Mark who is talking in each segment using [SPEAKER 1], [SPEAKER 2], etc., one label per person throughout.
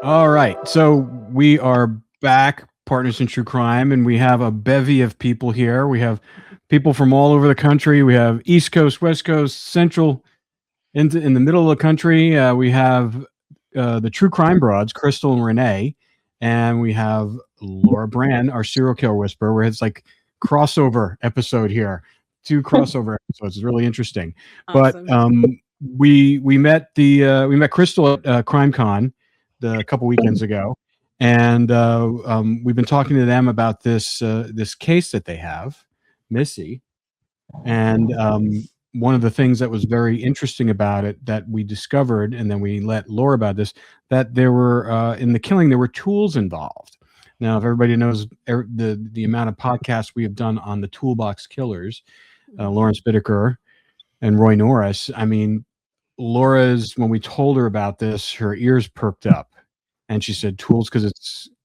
[SPEAKER 1] All right. So we are back, Partners in True Crime, and we have a bevy of people here. We have people from all over the country. We have East Coast, West Coast, Central, in the middle of the country. We have the True Crime Broads, Crystal and Renee, and we have Laura Brand, our serial killer whisperer, where it's like crossover episode here. Two crossover episodes. It's really interesting. But
[SPEAKER 2] Awesome.
[SPEAKER 1] we met we met Crystal at CrimeCon a couple weekends ago, and we've been talking to them about this case that they have, Missy, and one of the things that was very interesting about it that we discovered, and then we let Laura about this, that there were in the killing there were tools involved. Now, if everybody knows the amount of podcasts we have done on the toolbox killers, Lawrence Bittaker and Roy Norris, I mean, Laura's, when we told her about this, her ears perked up, and she said tools because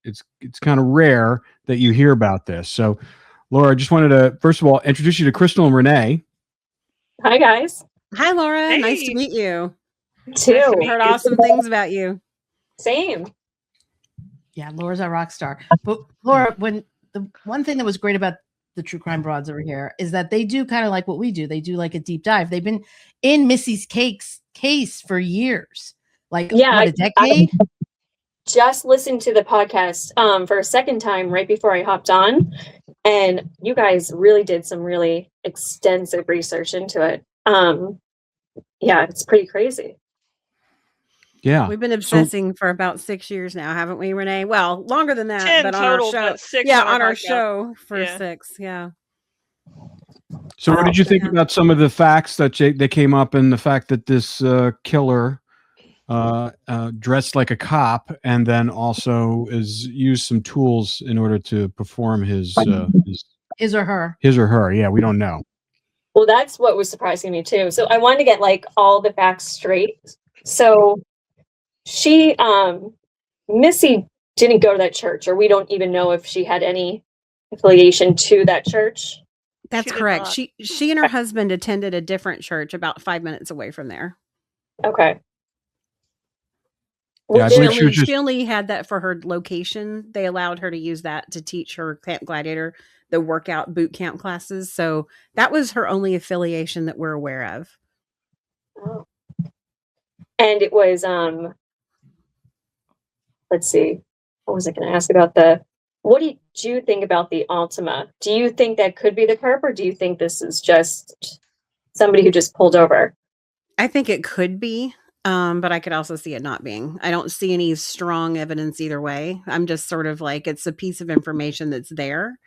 [SPEAKER 1] it's kind of rare that you hear about this. So, Laura, I just wanted to first of all introduce you to Crystal and Renee.
[SPEAKER 3] Hi, guys.
[SPEAKER 2] Hi, Laura.
[SPEAKER 4] Hey.
[SPEAKER 2] Nice to meet you.
[SPEAKER 3] Too.
[SPEAKER 4] Nice to meet
[SPEAKER 2] Heard
[SPEAKER 4] you.
[SPEAKER 2] awesome things about you.
[SPEAKER 3] Same.
[SPEAKER 5] Yeah, Laura's our rock star. But Laura, when the one thing that was great about the True Crime Broads over here is that they do kind of like what we do. They do like a deep dive. They've been in Missy's case for years, like
[SPEAKER 3] Yeah,
[SPEAKER 5] a decade.
[SPEAKER 3] I just listened to the podcast for a second time right before I hopped on, and you guys really did some really extensive research into it. Yeah, it's pretty crazy.
[SPEAKER 1] Yeah,
[SPEAKER 2] We've been obsessing for about 6 years now, haven't we, Renee? Well, longer than that,
[SPEAKER 4] 10
[SPEAKER 2] but on
[SPEAKER 4] total,
[SPEAKER 2] our show.
[SPEAKER 4] but 6
[SPEAKER 2] Yeah,
[SPEAKER 4] on
[SPEAKER 2] on our
[SPEAKER 4] podcast.
[SPEAKER 2] show for
[SPEAKER 4] Yeah.
[SPEAKER 2] 6. Yeah.
[SPEAKER 1] So, what did you think
[SPEAKER 2] Yeah.
[SPEAKER 1] about some of the facts that they came up, and the fact that this killer dressed like a cop, and then also is used some tools in order to perform his
[SPEAKER 5] His or her.
[SPEAKER 1] Yeah, we don't know.
[SPEAKER 3] Well, that's what was surprising me too. So I wanted to get like all the facts straight. So she, Missy didn't go to that church, or we don't even know if she had any affiliation to that church.
[SPEAKER 2] That's
[SPEAKER 4] She did
[SPEAKER 2] correct.
[SPEAKER 4] not.
[SPEAKER 2] She and her husband attended a different church about 5 minutes away from there.
[SPEAKER 3] Okay.
[SPEAKER 1] Yeah, I
[SPEAKER 3] Was
[SPEAKER 1] believe
[SPEAKER 3] there-
[SPEAKER 1] she was just-
[SPEAKER 2] She only had that for her location. They allowed her to use that to teach her Camp Gladiator, the workout boot camp classes. So that was her only affiliation that we're aware of.
[SPEAKER 3] Oh. And it was let's see, what was I going to ask about what did you think about the Altima? Do you think that could be the perp, or do you think this is just somebody who just pulled over?
[SPEAKER 2] I think it could be, but I could also see it not being. I don't see any strong evidence either way. I'm just sort of like, it's a piece of information that's there.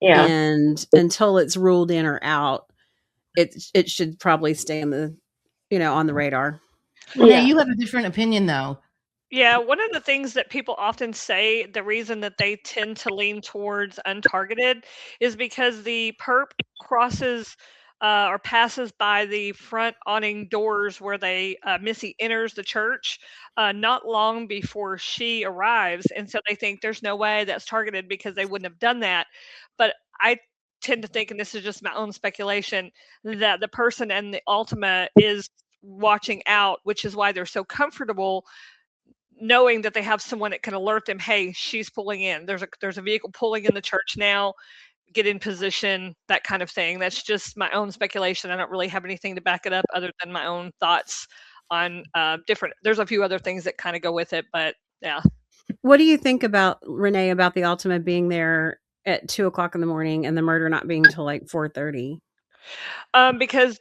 [SPEAKER 3] Yeah.
[SPEAKER 2] And until it's ruled in or out, it should probably stay on the radar.
[SPEAKER 5] Yeah, you have a different opinion though.
[SPEAKER 4] Yeah, one of the things that people often say, the reason that they tend to lean towards untargeted is because the perp crosses or passes by the front awning doors where Missy enters the church not long before she arrives. And so they think there's no way that's targeted because they wouldn't have done that. But I tend to think, and this is just my own speculation, that the person in the Ultima is watching out, which is why they're so comfortable knowing that they have someone that can alert them, hey, she's pulling in. There's a vehicle pulling in the church now. Get in position, that kind of thing. That's just my own speculation. I don't really have anything to back it up other than my own thoughts on different. There's a few other things that kind of go with it, but yeah.
[SPEAKER 2] What do you think about, Renee, about the Ultima being there at 2:00 in the morning and the murder not being till like 4:30?
[SPEAKER 4] Because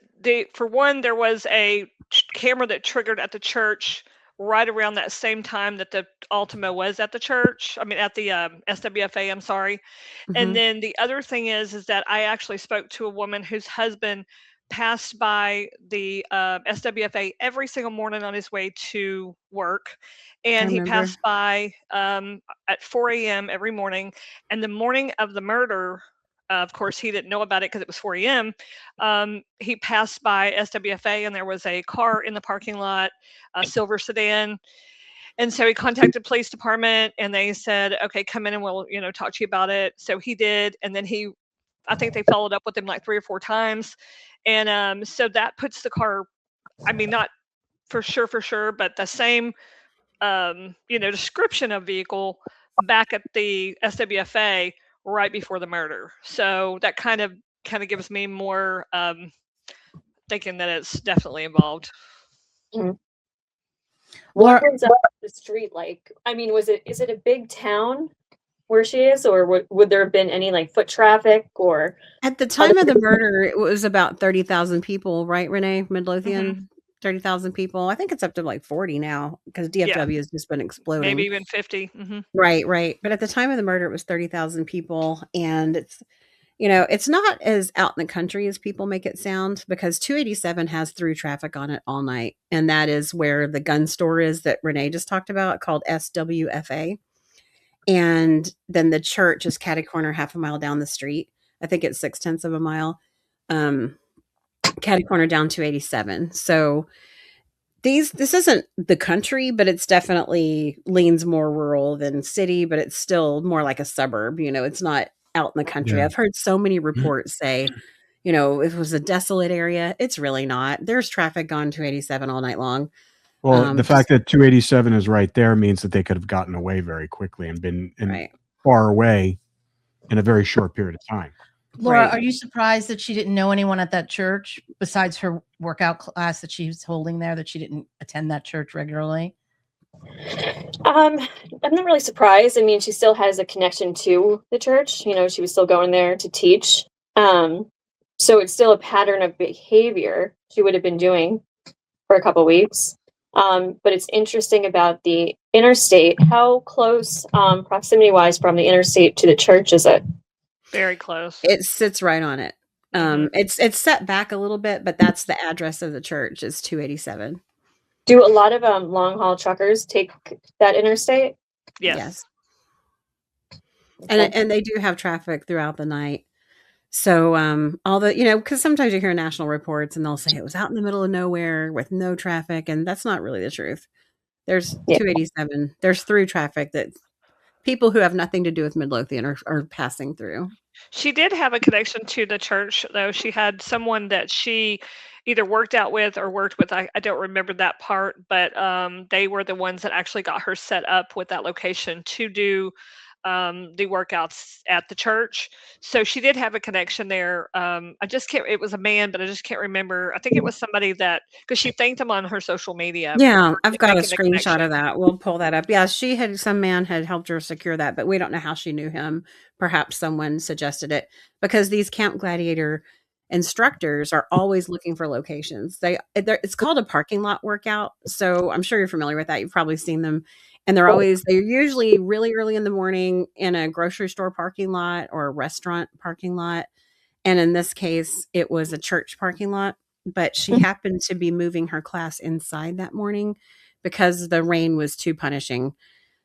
[SPEAKER 4] for one, there was a camera that triggered at the church right around that same time that the Ultima was at the church. I mean, at the SWFA, I'm sorry.
[SPEAKER 2] Mm-hmm.
[SPEAKER 4] And then the other thing is that I actually spoke to a woman whose husband passed by the SWFA every single morning on his way to work. And he passed by at 4 a.m. every morning. And the morning of the murder, of course, he didn't know about it because it was 4 a.m. He passed by SWFA and there was a car in the parking lot, a silver sedan. And so he contacted the police department and they said, okay, come in and we'll, talk to you about it. So he did. And then I think they followed up with him like 3 or 4 times. And so that puts the car, I mean, not for sure, but the same description of vehicle back at the SWFA right before the murder. So that kind of gives me more thinking that it's definitely involved.
[SPEAKER 3] What
[SPEAKER 5] Laura-
[SPEAKER 3] was the street like? I mean, is it a big town where she is, or would there have been any like foot traffic or?
[SPEAKER 2] At the time of the murder, it was about 30,000 people, right, Renee? Midlothian, 30,000 people. I think it's up to like 40 now because DFW has just been exploding.
[SPEAKER 4] Maybe even 50.
[SPEAKER 2] Right. But at the time of the murder, it was 30,000 people. And it's not as out in the country as people make it sound, because 287 has through traffic on it all night. And that is where the gun store is that Renee just talked about, called SWFA. And then the church is catty corner half a mile down the street. I think it's 0.6 of a mile. Catty corner down 287. So this isn't the country, but it's definitely leans more rural than city, but it's still more like a suburb. It's not out in the country.
[SPEAKER 1] Yeah.
[SPEAKER 2] I've heard so many reports say, it was a desolate area. It's really not. There's traffic on 287 all night long.
[SPEAKER 1] Well, the fact that 287 is right there means that they could have gotten away very quickly and been far away in a very short period of time.
[SPEAKER 5] Laura, are you surprised that she didn't know anyone at that church besides her workout class that she was holding there, that she didn't attend that church regularly?
[SPEAKER 3] I'm not really surprised. I mean, she still has a connection to the church. She was still going there to teach. So it's still a pattern of behavior she would have been doing for a couple of weeks. But it's interesting about the interstate. How close, proximity-wise, from the interstate to the church is it?
[SPEAKER 4] Very close.
[SPEAKER 2] It sits right on it. It's set back a little bit, but that's the address of the church, is 287.
[SPEAKER 3] Do a lot of long haul truckers take that interstate?
[SPEAKER 4] Yes.
[SPEAKER 2] And they do have traffic throughout the night. So all the because sometimes you hear national reports and they'll say it was out in the middle of nowhere with no traffic, and that's not really the truth. There's 287. There's through traffic that people who have nothing to do with Midlothian are passing through.
[SPEAKER 4] She did have a connection to the church, though. She had someone that she either worked out with or worked with. I don't remember that part, but they were the ones that actually got her set up with that location to do the workouts at the church. So she did have a connection there. I just can't, it was a man, but I just can't remember. I think it was somebody that, because she thanked him on her social media.
[SPEAKER 2] Yeah, I've got a screenshot of that. We'll pull that up. Yeah, some man had helped her secure that, but we don't know how she knew him. Perhaps someone suggested it, because these Camp Gladiator instructors are always looking for locations. It's called a parking lot workout. So I'm sure you're familiar with that. You've probably seen them. And they're usually really early in the morning in a grocery store parking lot or a restaurant parking lot. And in this case, it was a church parking lot, but she happened to be moving her class inside that morning because the rain was too punishing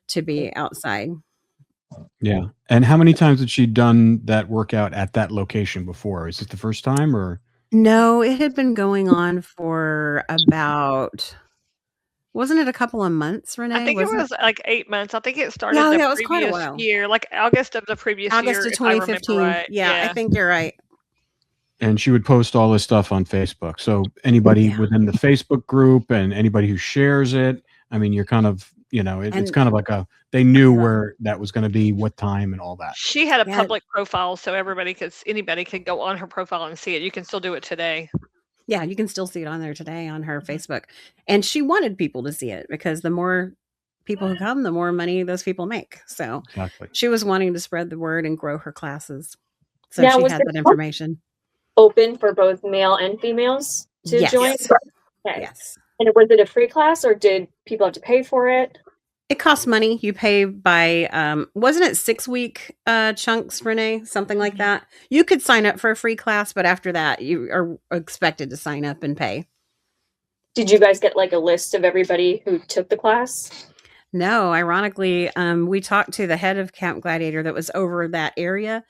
[SPEAKER 2] to be outside.
[SPEAKER 1] Yeah. And how many times had she done that workout at that location before? Is it the first time, or?
[SPEAKER 2] No, it had been going on for about... Wasn't it a couple of months, Renee?
[SPEAKER 4] I think it was like 8 months. I think it started
[SPEAKER 2] it
[SPEAKER 4] the
[SPEAKER 2] was quite a
[SPEAKER 4] previous
[SPEAKER 2] while.
[SPEAKER 4] year, like August of the previous year.
[SPEAKER 2] August of 2015.
[SPEAKER 4] Right.
[SPEAKER 2] Yeah, I think you're right.
[SPEAKER 1] And she would post all this stuff on Facebook. So anybody within the Facebook group and anybody who shares it, I mean, you're kind of, it's kind of like they knew where that was going to be, what time and all that.
[SPEAKER 4] She had a public profile, so anybody could go on her profile and see it. You can still do it today.
[SPEAKER 2] Yeah, you can still see it on there today on her Facebook. And she wanted people to see it because the more people who come, the more money those people make. So she was wanting to spread the word and grow her classes. So she had that information.
[SPEAKER 3] Open for both male and females to join? Okay.
[SPEAKER 2] Yes.
[SPEAKER 3] And was it a free class, or did people have to pay for it?
[SPEAKER 2] It costs money. You pay by, wasn't it 6-week chunks, Renee? Something like that. You could sign up for a free class, but after that, you are expected to sign up and pay.
[SPEAKER 3] Did you guys get like a list of everybody who took the class?
[SPEAKER 2] No, ironically, we talked to the head of Camp Gladiator that was over that area,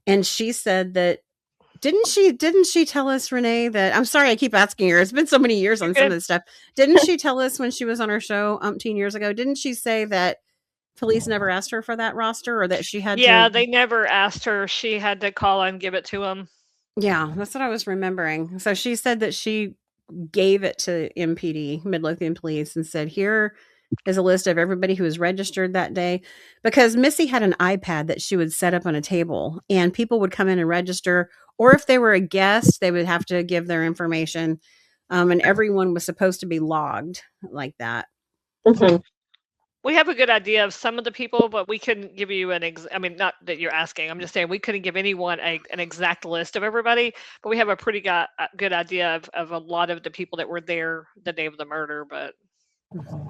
[SPEAKER 2] and she said that Didn't she tell us, Renee, that, I'm sorry, I keep asking her. It's been so many years on some of this stuff. Didn't she tell us when she was on our show umpteen years ago, didn't she say that police never asked her for that roster, or that she had
[SPEAKER 4] to? They never asked her. She had to call and give it to them.
[SPEAKER 2] Yeah, that's what I was remembering. So she said that she gave it to MPD, Midlothian Police, and said, here, is a list of everybody who was registered that day, because Missy had an iPad that she would set up on a table, and people would come in and register, or if they were a guest, they would have to give their information, and everyone was supposed to be logged like that.
[SPEAKER 3] Mhm.
[SPEAKER 4] We have a good idea of some of the people, but we couldn't give you I mean, not that you're asking. I'm just saying we couldn't give anyone an exact list of everybody, but we have a pretty good idea of a lot of the people that were there the day of the murder. But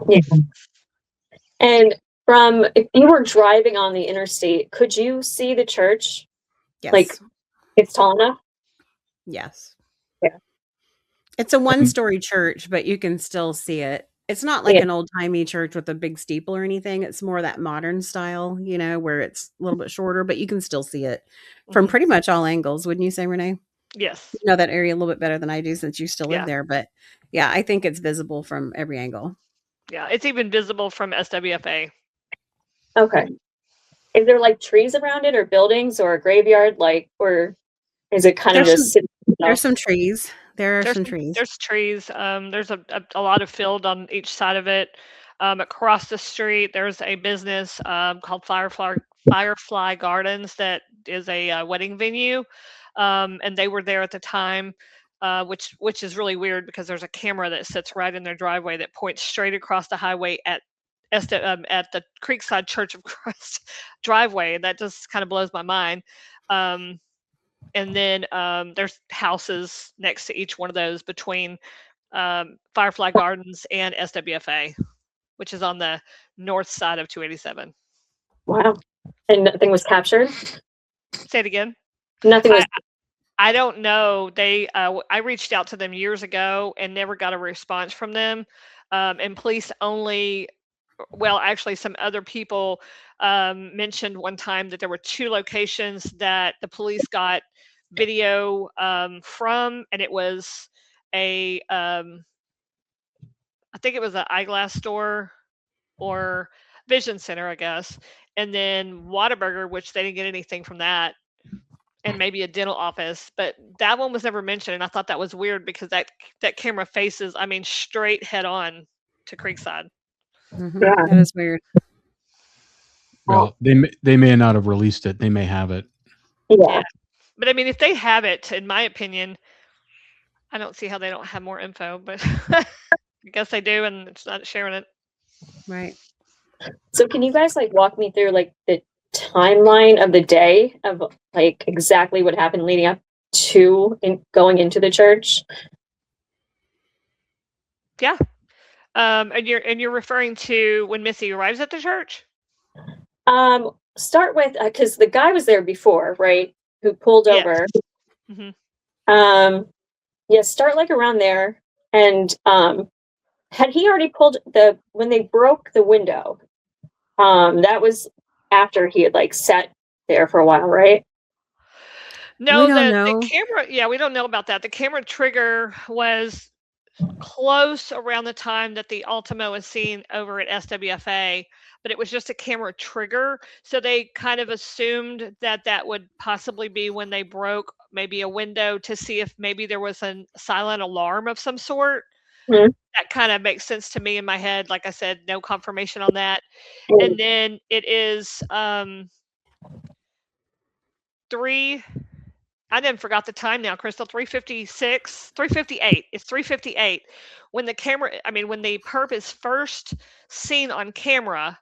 [SPEAKER 3] Yeah. And if you were driving on the interstate, could you see the church?
[SPEAKER 2] Yes.
[SPEAKER 3] Like, it's tall enough?
[SPEAKER 2] Yes.
[SPEAKER 3] Yeah.
[SPEAKER 2] It's a one-story church, but you can still see it. It's not like
[SPEAKER 3] Yeah.
[SPEAKER 2] an old-timey church with a big steeple or anything. It's more that modern style, where it's a little bit shorter, but you can still see it from pretty much all angles. Wouldn't you say, Renee?
[SPEAKER 4] Yes.
[SPEAKER 2] You know that area a little bit better than I do since you still live
[SPEAKER 4] Yeah.
[SPEAKER 2] there. But yeah, I think it's visible from every angle.
[SPEAKER 4] Yeah, it's even visible from SWFA.
[SPEAKER 3] Okay. Is there like trees around it or buildings or a graveyard, or is it kind of just sitting?
[SPEAKER 2] There's some trees. There's
[SPEAKER 4] There's
[SPEAKER 2] some trees.
[SPEAKER 4] There's trees. There's a lot of field on each side of it. Across the street, there's a business called Firefly Gardens that is a wedding venue, and they were there at the time, which is really weird because there's a camera that sits right in their driveway that points straight across the highway at the Creekside Church of Christ driveway, and that just kind of blows my mind. And then there's houses next to each one of those between Firefly Gardens and SWFA, which is on the north side of 287.
[SPEAKER 3] Wow. And nothing was captured?
[SPEAKER 4] Say it again.
[SPEAKER 3] Nothing was.
[SPEAKER 4] I don't know. I reached out to them years ago and never got a response from them. And police only, well, actually, some other people mentioned one time that there were 2 locations that the police got video from, and it was I think it was an eyeglass store or vision center, I guess, and then Whataburger, which they didn't get anything from that, and maybe a dental office, but that one was never mentioned, and I thought that was weird because that camera faces, I mean, straight head on to Creekside.
[SPEAKER 3] Yeah.
[SPEAKER 2] That is weird.
[SPEAKER 1] Well, they may not have released it. They may have it.
[SPEAKER 3] Yeah.
[SPEAKER 4] But I mean, if they have it, in my opinion, I don't see how they don't have more info, but I guess they do, and it's not sharing it.
[SPEAKER 2] Right.
[SPEAKER 3] So can you guys walk me through the timeline of the day of exactly what happened leading up to going into the church?
[SPEAKER 4] Yeah. And you're referring to when Missy arrives at the church?
[SPEAKER 3] Start with because the guy was there before, right? Who pulled over.
[SPEAKER 4] Mm-hmm.
[SPEAKER 3] Yeah, start around there. And had he already pulled when they broke the window? That was after he had sat there for a while, right?
[SPEAKER 4] No,
[SPEAKER 2] We don't
[SPEAKER 4] the
[SPEAKER 2] know.
[SPEAKER 4] camera, yeah, we don't know about that. The camera trigger was close around the time that the Ultimo was seen over at SWFA, but it was just a camera trigger. So they kind of assumed that would possibly be when they broke maybe a window to see if maybe there was a silent alarm of some sort.
[SPEAKER 3] Mhm.
[SPEAKER 4] That kind of makes sense to me in my head. Like I said, no confirmation on that.
[SPEAKER 3] Mhm.
[SPEAKER 4] And then it is 3. I then forgot the time now, Crystal. 3:56, 3:58. It's 3:58 when the perp is first seen on camera.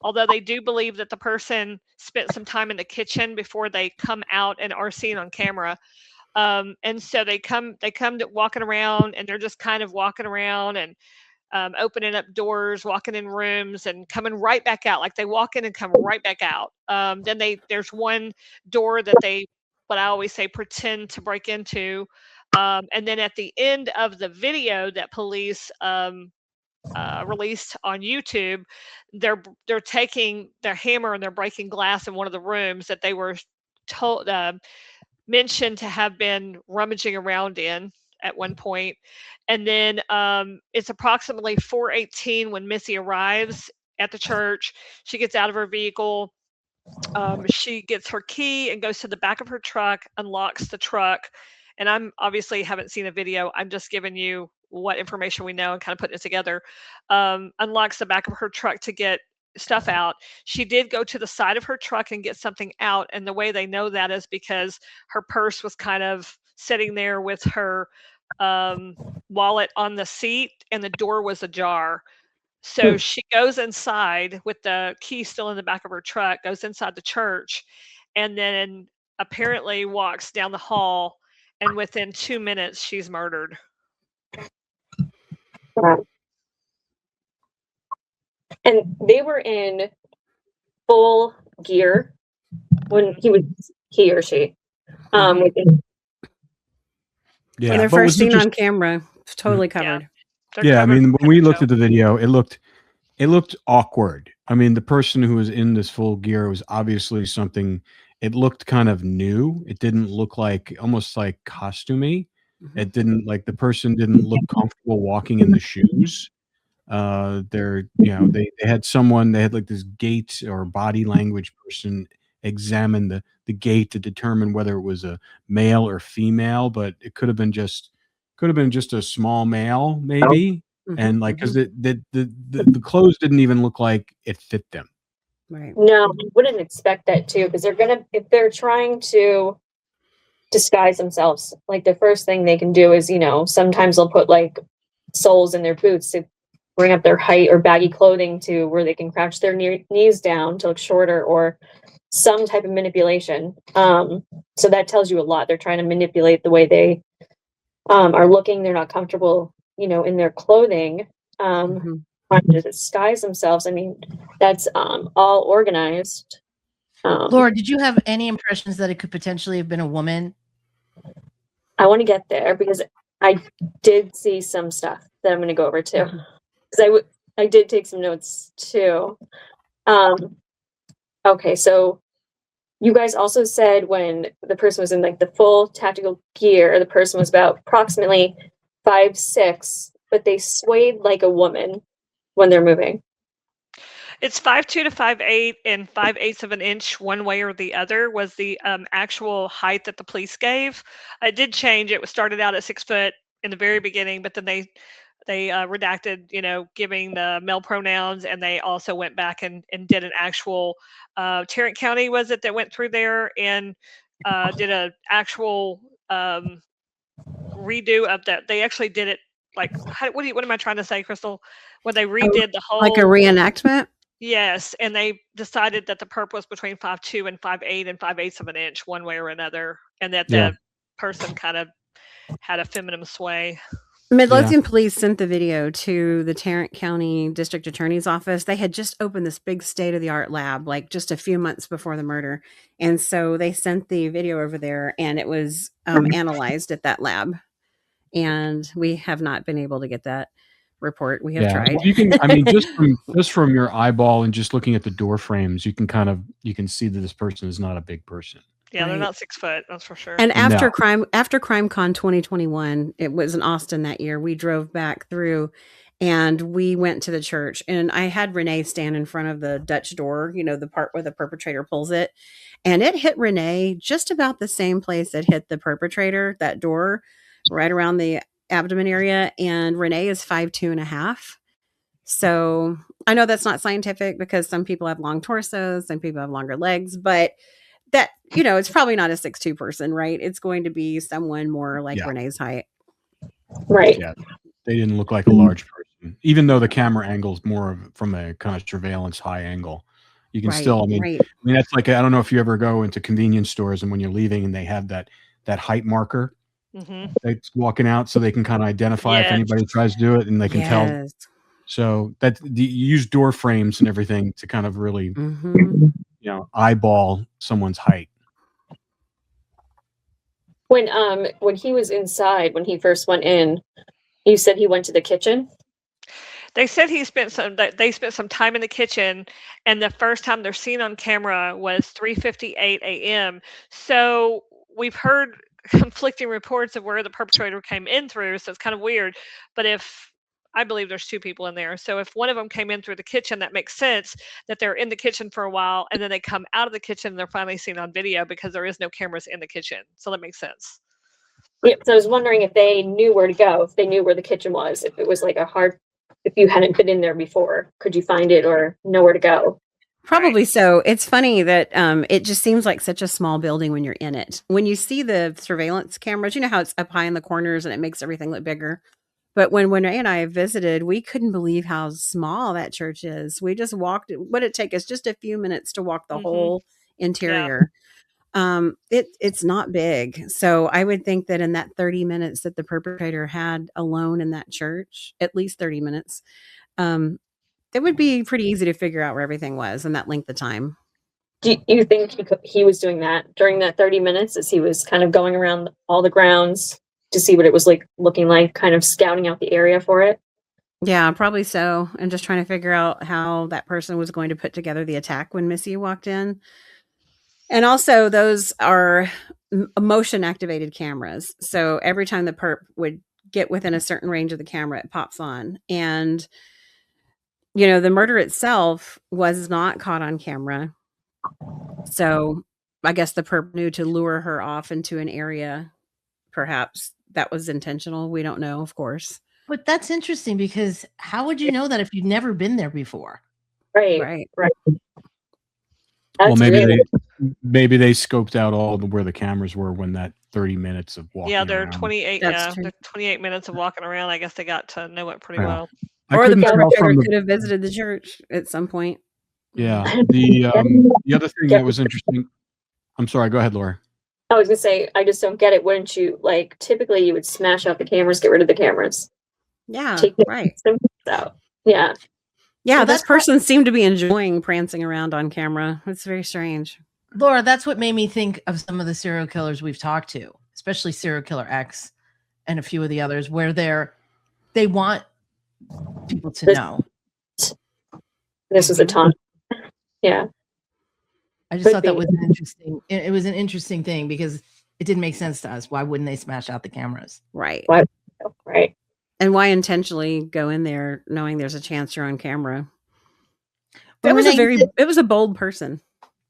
[SPEAKER 4] Although they do believe that the person spent some time in the kitchen before they come out and are seen on camera. And so they come to walking around, and they're just kind of walking around and opening up doors, walking in rooms, and coming right back out. Like they walk in and come right back out. Then there's one door that they, what I always say, pretend to break into. And then at the end of the video that police released on YouTube, they're taking their hammer and they're breaking glass in one of the rooms that they were told mentioned to have been rummaging around in at one point. And then it's approximately 4:18 when Missy arrives at the church. She gets out of her vehicle. She gets her key and goes to the back of her truck, unlocks the truck. And I'm obviously haven't seen a video. I'm just giving you what information we know and kind of putting it together, unlocks the back of her truck to get stuff out. She did go to the side of her truck and get something out. And the way they know that is because her purse was kind of sitting there with her wallet on the seat and the door was ajar. So she goes inside with the key still in the back of her truck, goes inside the church, and then apparently walks down the hall. And within 2 minutes, she's murdered.
[SPEAKER 3] Wow. And they were in full gear when he or she. Within-
[SPEAKER 1] Yeah,
[SPEAKER 2] When they're
[SPEAKER 1] but
[SPEAKER 2] first
[SPEAKER 1] was it
[SPEAKER 2] seen
[SPEAKER 1] just-
[SPEAKER 2] on camera, it's totally covered.
[SPEAKER 4] They're
[SPEAKER 1] yeah, I
[SPEAKER 4] covered
[SPEAKER 1] mean,
[SPEAKER 4] from
[SPEAKER 1] when
[SPEAKER 4] head
[SPEAKER 1] we
[SPEAKER 4] to
[SPEAKER 1] looked
[SPEAKER 4] toe.
[SPEAKER 1] at the video, it looked awkward. I mean, the person who was in this full gear was obviously something. It looked kind of new. It didn't look like almost like costumey. It didn't like the person didn't look comfortable walking in the shoes. They had someone, they had like this gait or body language person examine the gait to determine whether it was a male or female, but it could have been just a small male maybe. And like because the clothes didn't even look like it fit them.
[SPEAKER 2] Right.
[SPEAKER 3] No, I wouldn't expect that too, because if they're trying to disguise themselves, like the first thing they can do is, sometimes they'll put like soles in their boots to bring up their height, or baggy clothing to where they can crouch their knees down to look shorter, or some type of manipulation. So that tells you a lot. They're trying to manipulate the way they are looking. They're not comfortable, in their clothing. Trying to disguise themselves. I mean, that's all organized.
[SPEAKER 5] Laura, did you have any impressions that it could potentially have been a woman?
[SPEAKER 3] I want to get there because I did see some stuff that I'm going to go over too. Because I did take some notes too. Okay, so you guys also said when the person was in like the full tactical gear, the person was about approximately 5'6", but they swayed like a woman when they're moving.
[SPEAKER 4] It's 5'2" to 5'8", and 5/8 of an inch one way or the other was the actual height that the police gave. It did change. It was started out at 6 foot in the very beginning, but then they redacted, giving the male pronouns, and they also went back and did an actual Tarrant County was it that went through there and did an actual redo of that. They actually did it like what am I trying to say, Crystal? When they redid the whole
[SPEAKER 2] Like a reenactment?
[SPEAKER 4] Yes, and they decided that the perp was between 5'2" and 5'8" and 5/8 of an inch one way or another, and that
[SPEAKER 1] Yeah.
[SPEAKER 4] the person kind of had a feminine sway.
[SPEAKER 2] Midlothian police sent the video to the Tarrant County District Attorney's Office. They had just opened this big state-of-the-art lab, like just a few months before the murder. And so they sent the video over there, and it was analyzed at that lab. And we have not been able to get that report. We have tried.
[SPEAKER 1] You can, I mean, just from your eyeball and just looking at the door frames, you can see that this person is not a big person.
[SPEAKER 4] Yeah, they're
[SPEAKER 2] Right.
[SPEAKER 4] not 6 foot, that's for sure.
[SPEAKER 2] And after
[SPEAKER 1] No.
[SPEAKER 2] CrimeCon 2021, it was in Austin that year. We drove back through and we went to the church, and I had Renee stand in front of the Dutch door, the part where the perpetrator pulls it. And it hit Renee just about the same place it hit the perpetrator, that door right around the abdomen area. And Renee is 5'2.5". So I know that's not scientific because some people have long torsos, some people have longer legs, but that, it's probably not a 6'2" person, right? It's going to be someone more like Renee's height.
[SPEAKER 3] Right.
[SPEAKER 1] Yeah. They didn't look like a large person, even though the camera angle's more of from a kind of surveillance high angle. You can still, I mean, that's like, I don't know if you ever go into convenience stores and when you're leaving and they have that height marker that's walking out so they can kind of identify if anybody tries to do it and they can tell. So that you use door frames and everything to kind of really, eyeball someone's height.
[SPEAKER 3] When he was inside, when he first went in, you said he went to the kitchen?
[SPEAKER 4] They said they spent some time in the kitchen, and the first time they're seen on camera was 3:58 a.m. So we've heard conflicting reports of where the perpetrator came in through, so it's kind of weird. But I believe there's two people in there. So if one of them came in through the kitchen, that makes sense that they're in the kitchen for a while, and then they come out of the kitchen and they're finally seen on video because there is no cameras in the kitchen. So that makes sense.
[SPEAKER 3] Yeah, so I was wondering if they knew where to go, if they knew where the kitchen was, if it was like if you hadn't been in there before, could you find it or know where to go?
[SPEAKER 2] Probably so. It's funny that it just seems like such a small building when you're in it. When you see the surveillance cameras, you know how it's up high in the corners and it makes everything look bigger. But when Ray and I visited, we couldn't believe how small that church is. We just walked. What it take us just a few minutes to walk the whole interior. It's not big. So I would think that in that 30 minutes that the perpetrator had alone in that church, at least 30 minutes, it would be pretty easy to figure out where everything was in that length of time.
[SPEAKER 3] Do you think he was doing that during that 30 minutes as he was kind of going around all the grounds to see what it was like looking like, kind of scouting out the area for it?
[SPEAKER 2] Yeah, probably so. And just trying to figure out how that person was going to put together the attack when Missy walked in. And also, those are motion activated cameras. So every time the perp would get within a certain range of the camera, it pops on. And, you know, the murder itself was not caught on camera. So I guess the perp knew to lure her off into an area. Perhaps that was intentional. We don't know, of course.
[SPEAKER 5] But that's interesting because how would you know that if you've never been there before?
[SPEAKER 3] Right.
[SPEAKER 1] Well,
[SPEAKER 3] That's really-
[SPEAKER 1] maybe they scoped out where the cameras were when that 30 minutes of walking.
[SPEAKER 4] Yeah, they're
[SPEAKER 1] around.
[SPEAKER 4] 28.
[SPEAKER 2] That's true.
[SPEAKER 4] They're 28 minutes of walking around. I guess they got to know it pretty
[SPEAKER 1] Yeah.
[SPEAKER 4] well.
[SPEAKER 1] I
[SPEAKER 2] Or the
[SPEAKER 1] couldn't tell
[SPEAKER 2] perpetrator
[SPEAKER 1] from
[SPEAKER 2] could have visited the church at some point.
[SPEAKER 1] Yeah. The other thing that was interesting. I'm sorry. Go ahead, Laura.
[SPEAKER 3] I was gonna say, I just don't get it. Wouldn't you, like, typically you would smash out the cameras, get rid of the cameras,
[SPEAKER 2] Yeah,
[SPEAKER 3] take the
[SPEAKER 2] right.
[SPEAKER 3] symptoms out. Yeah.
[SPEAKER 2] Yeah,
[SPEAKER 5] Well,
[SPEAKER 2] this
[SPEAKER 5] that's what-
[SPEAKER 2] person seemed to be enjoying prancing around on camera. It's very strange.
[SPEAKER 5] Laura, that's what made me think of some of the serial killers we've talked to, especially serial killer X and a few of the others, where they want people to know.
[SPEAKER 3] This was a taunt. Yeah.
[SPEAKER 5] I just
[SPEAKER 3] Could
[SPEAKER 5] thought that
[SPEAKER 3] be.
[SPEAKER 5] was an interesting. It was an interesting thing because it didn't make sense to us. Why wouldn't they smash out the cameras?
[SPEAKER 2] Right.
[SPEAKER 3] Why? Right.
[SPEAKER 2] And why intentionally go in there knowing there's a chance you're on camera?
[SPEAKER 5] But Renee,
[SPEAKER 2] It was a bold person.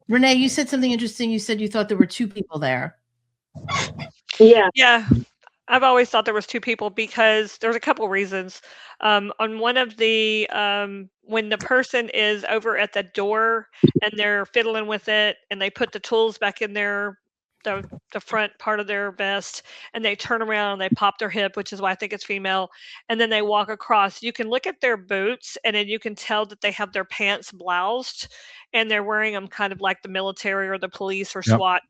[SPEAKER 5] Renee, you said something interesting. You said you thought there were two people there.
[SPEAKER 3] Yeah.
[SPEAKER 4] Yeah, I've always thought there was two people because there's a couple reasons. On one of the when the person is over at the door and they're fiddling with it and they put the tools back in the front part of their vest and they turn around and they pop their hip, which is why I think it's female, and then they walk across. You can look at their boots and then you can tell that they have their pants bloused and they're wearing them kind of like the military or the police or
[SPEAKER 1] Yep.
[SPEAKER 4] SWAT,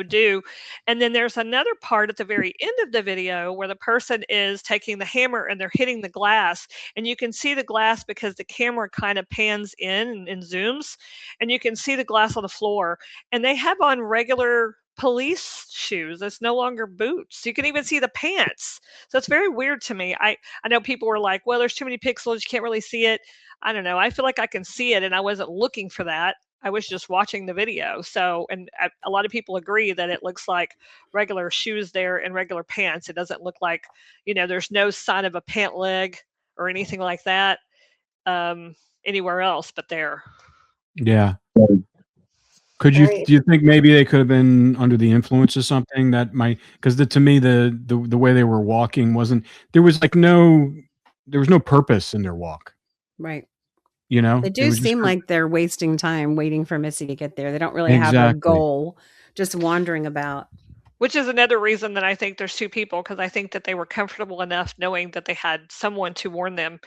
[SPEAKER 4] do. And then there's another part at the very end of the video where the person is taking the hammer and they're hitting the glass, and you can see the glass because the camera kind of pans in and zooms, and you can see the glass on the floor, and they have on regular police shoes. It's no longer boots. You can even see the pants. So it's very weird to me. I know people were like, well, there's too many pixels, you can't really see it. I don't know. I feel like I can see it, and I wasn't looking for that. I was just watching the video. So, and a lot of people agree that it looks like regular shoes there and regular pants. It doesn't look like, there's no sign of a pant leg or anything like that anywhere else but there.
[SPEAKER 1] Yeah. Do you think maybe they could have been under the influence of something that might, because to me, the way they were walking there was no purpose in their walk.
[SPEAKER 2] Right.
[SPEAKER 1] It
[SPEAKER 2] They do
[SPEAKER 1] was just
[SPEAKER 2] seem
[SPEAKER 1] kind
[SPEAKER 2] like they're wasting time waiting for Missy to get there. They don't really have a
[SPEAKER 1] Exactly.
[SPEAKER 2] goal, just wandering about.
[SPEAKER 4] Which is another reason that I think there's two people, because I think that they were comfortable enough knowing that they had someone to warn them.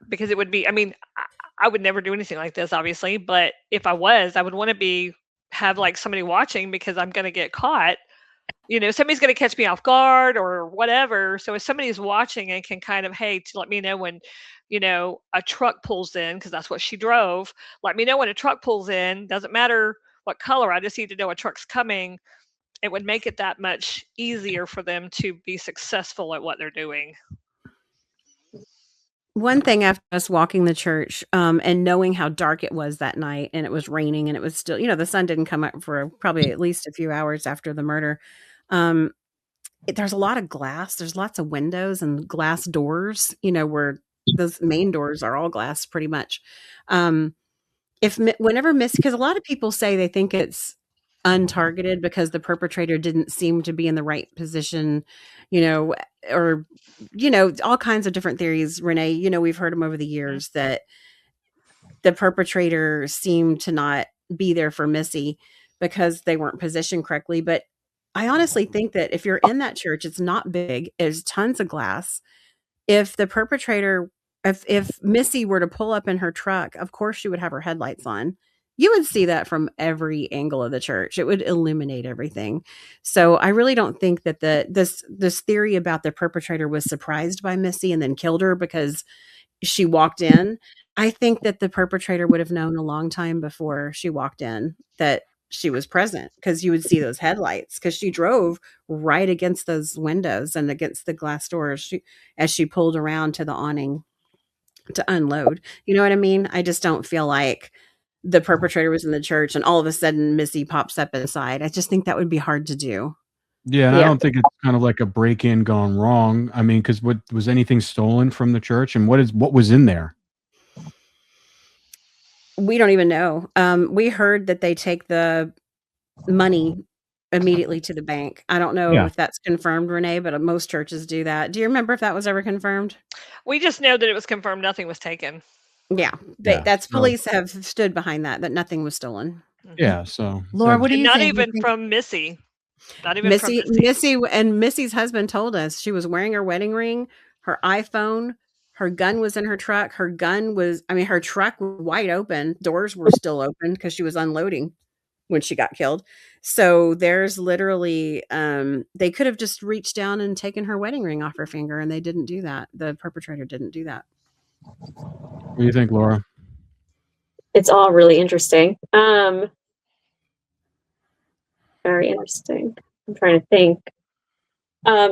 [SPEAKER 4] Because it would be, I would never do anything like this, obviously, but if I was, I would want to have like somebody watching because I'm going to get caught. Somebody's going to catch me off guard or whatever. So if somebody's watching and can kind of, hey, to let me know when, a truck pulls in, because that's what she drove. Let me know when a truck pulls in. Doesn't matter what color. I just need to know a truck's coming. It would make it that much easier for them to be successful at what they're doing.
[SPEAKER 2] One thing after us walking the church and knowing how dark it was that night, and it was raining, and it was still, the sun didn't come up for probably at least a few hours after the murder. There's a lot of glass. There's lots of windows and glass doors, where those main doors are all glass pretty much. Because a lot of people say they think it's untargeted because the perpetrator didn't seem to be in the right position, or, all kinds of different theories, Renee. We've heard them over the years that the perpetrator seemed to not be there for Missy because they weren't positioned correctly. But I honestly think that if you're in that church, it's not big, there's tons of glass. If the perpetrator, if Missy were to pull up in her truck, of course she would have her headlights on. You would see that from every angle of the church. It would illuminate everything. So I really don't think that this theory about the perpetrator was surprised by Missy and then killed her because she walked in. I think that the perpetrator would have known a long time before she walked in that she was present, because you would see those headlights, because she drove right against those windows and against the glass doors as she pulled around to the awning to unload. You know what I mean? I just don't feel like the perpetrator was in the church and all of a sudden Missy pops up inside. I just think that would be hard to do.
[SPEAKER 1] Yeah, and I
[SPEAKER 3] Yeah.
[SPEAKER 1] don't think it's kind of like a break-in gone wrong. I mean, because what was anything stolen from the church, and what was in there?
[SPEAKER 2] We don't even know. We heard that they take the money immediately to the bank. I don't know
[SPEAKER 1] Yeah.
[SPEAKER 2] if that's confirmed, Renee, but most churches do that. Do you remember if that was ever confirmed?
[SPEAKER 4] We just know that it was confirmed nothing was taken.
[SPEAKER 2] Yeah,
[SPEAKER 1] Yeah,
[SPEAKER 2] that's
[SPEAKER 1] so-
[SPEAKER 2] police have stood behind that nothing was stolen.
[SPEAKER 1] Yeah, so
[SPEAKER 5] Laura, what do
[SPEAKER 4] And
[SPEAKER 5] you
[SPEAKER 4] not
[SPEAKER 5] think?
[SPEAKER 4] even from Missy. Not even from Missy.
[SPEAKER 2] Missy and Missy's husband told us she was wearing her wedding ring, her iPhone, her gun was in her truck. Her truck was wide open. Doors were still open because she was unloading when she got killed. So there's literally, they could have just reached down and taken her wedding ring off her finger, and they didn't do that. The perpetrator didn't do that.
[SPEAKER 1] What do you think, Laura?
[SPEAKER 3] It's all really interesting. Very interesting. I'm trying to think.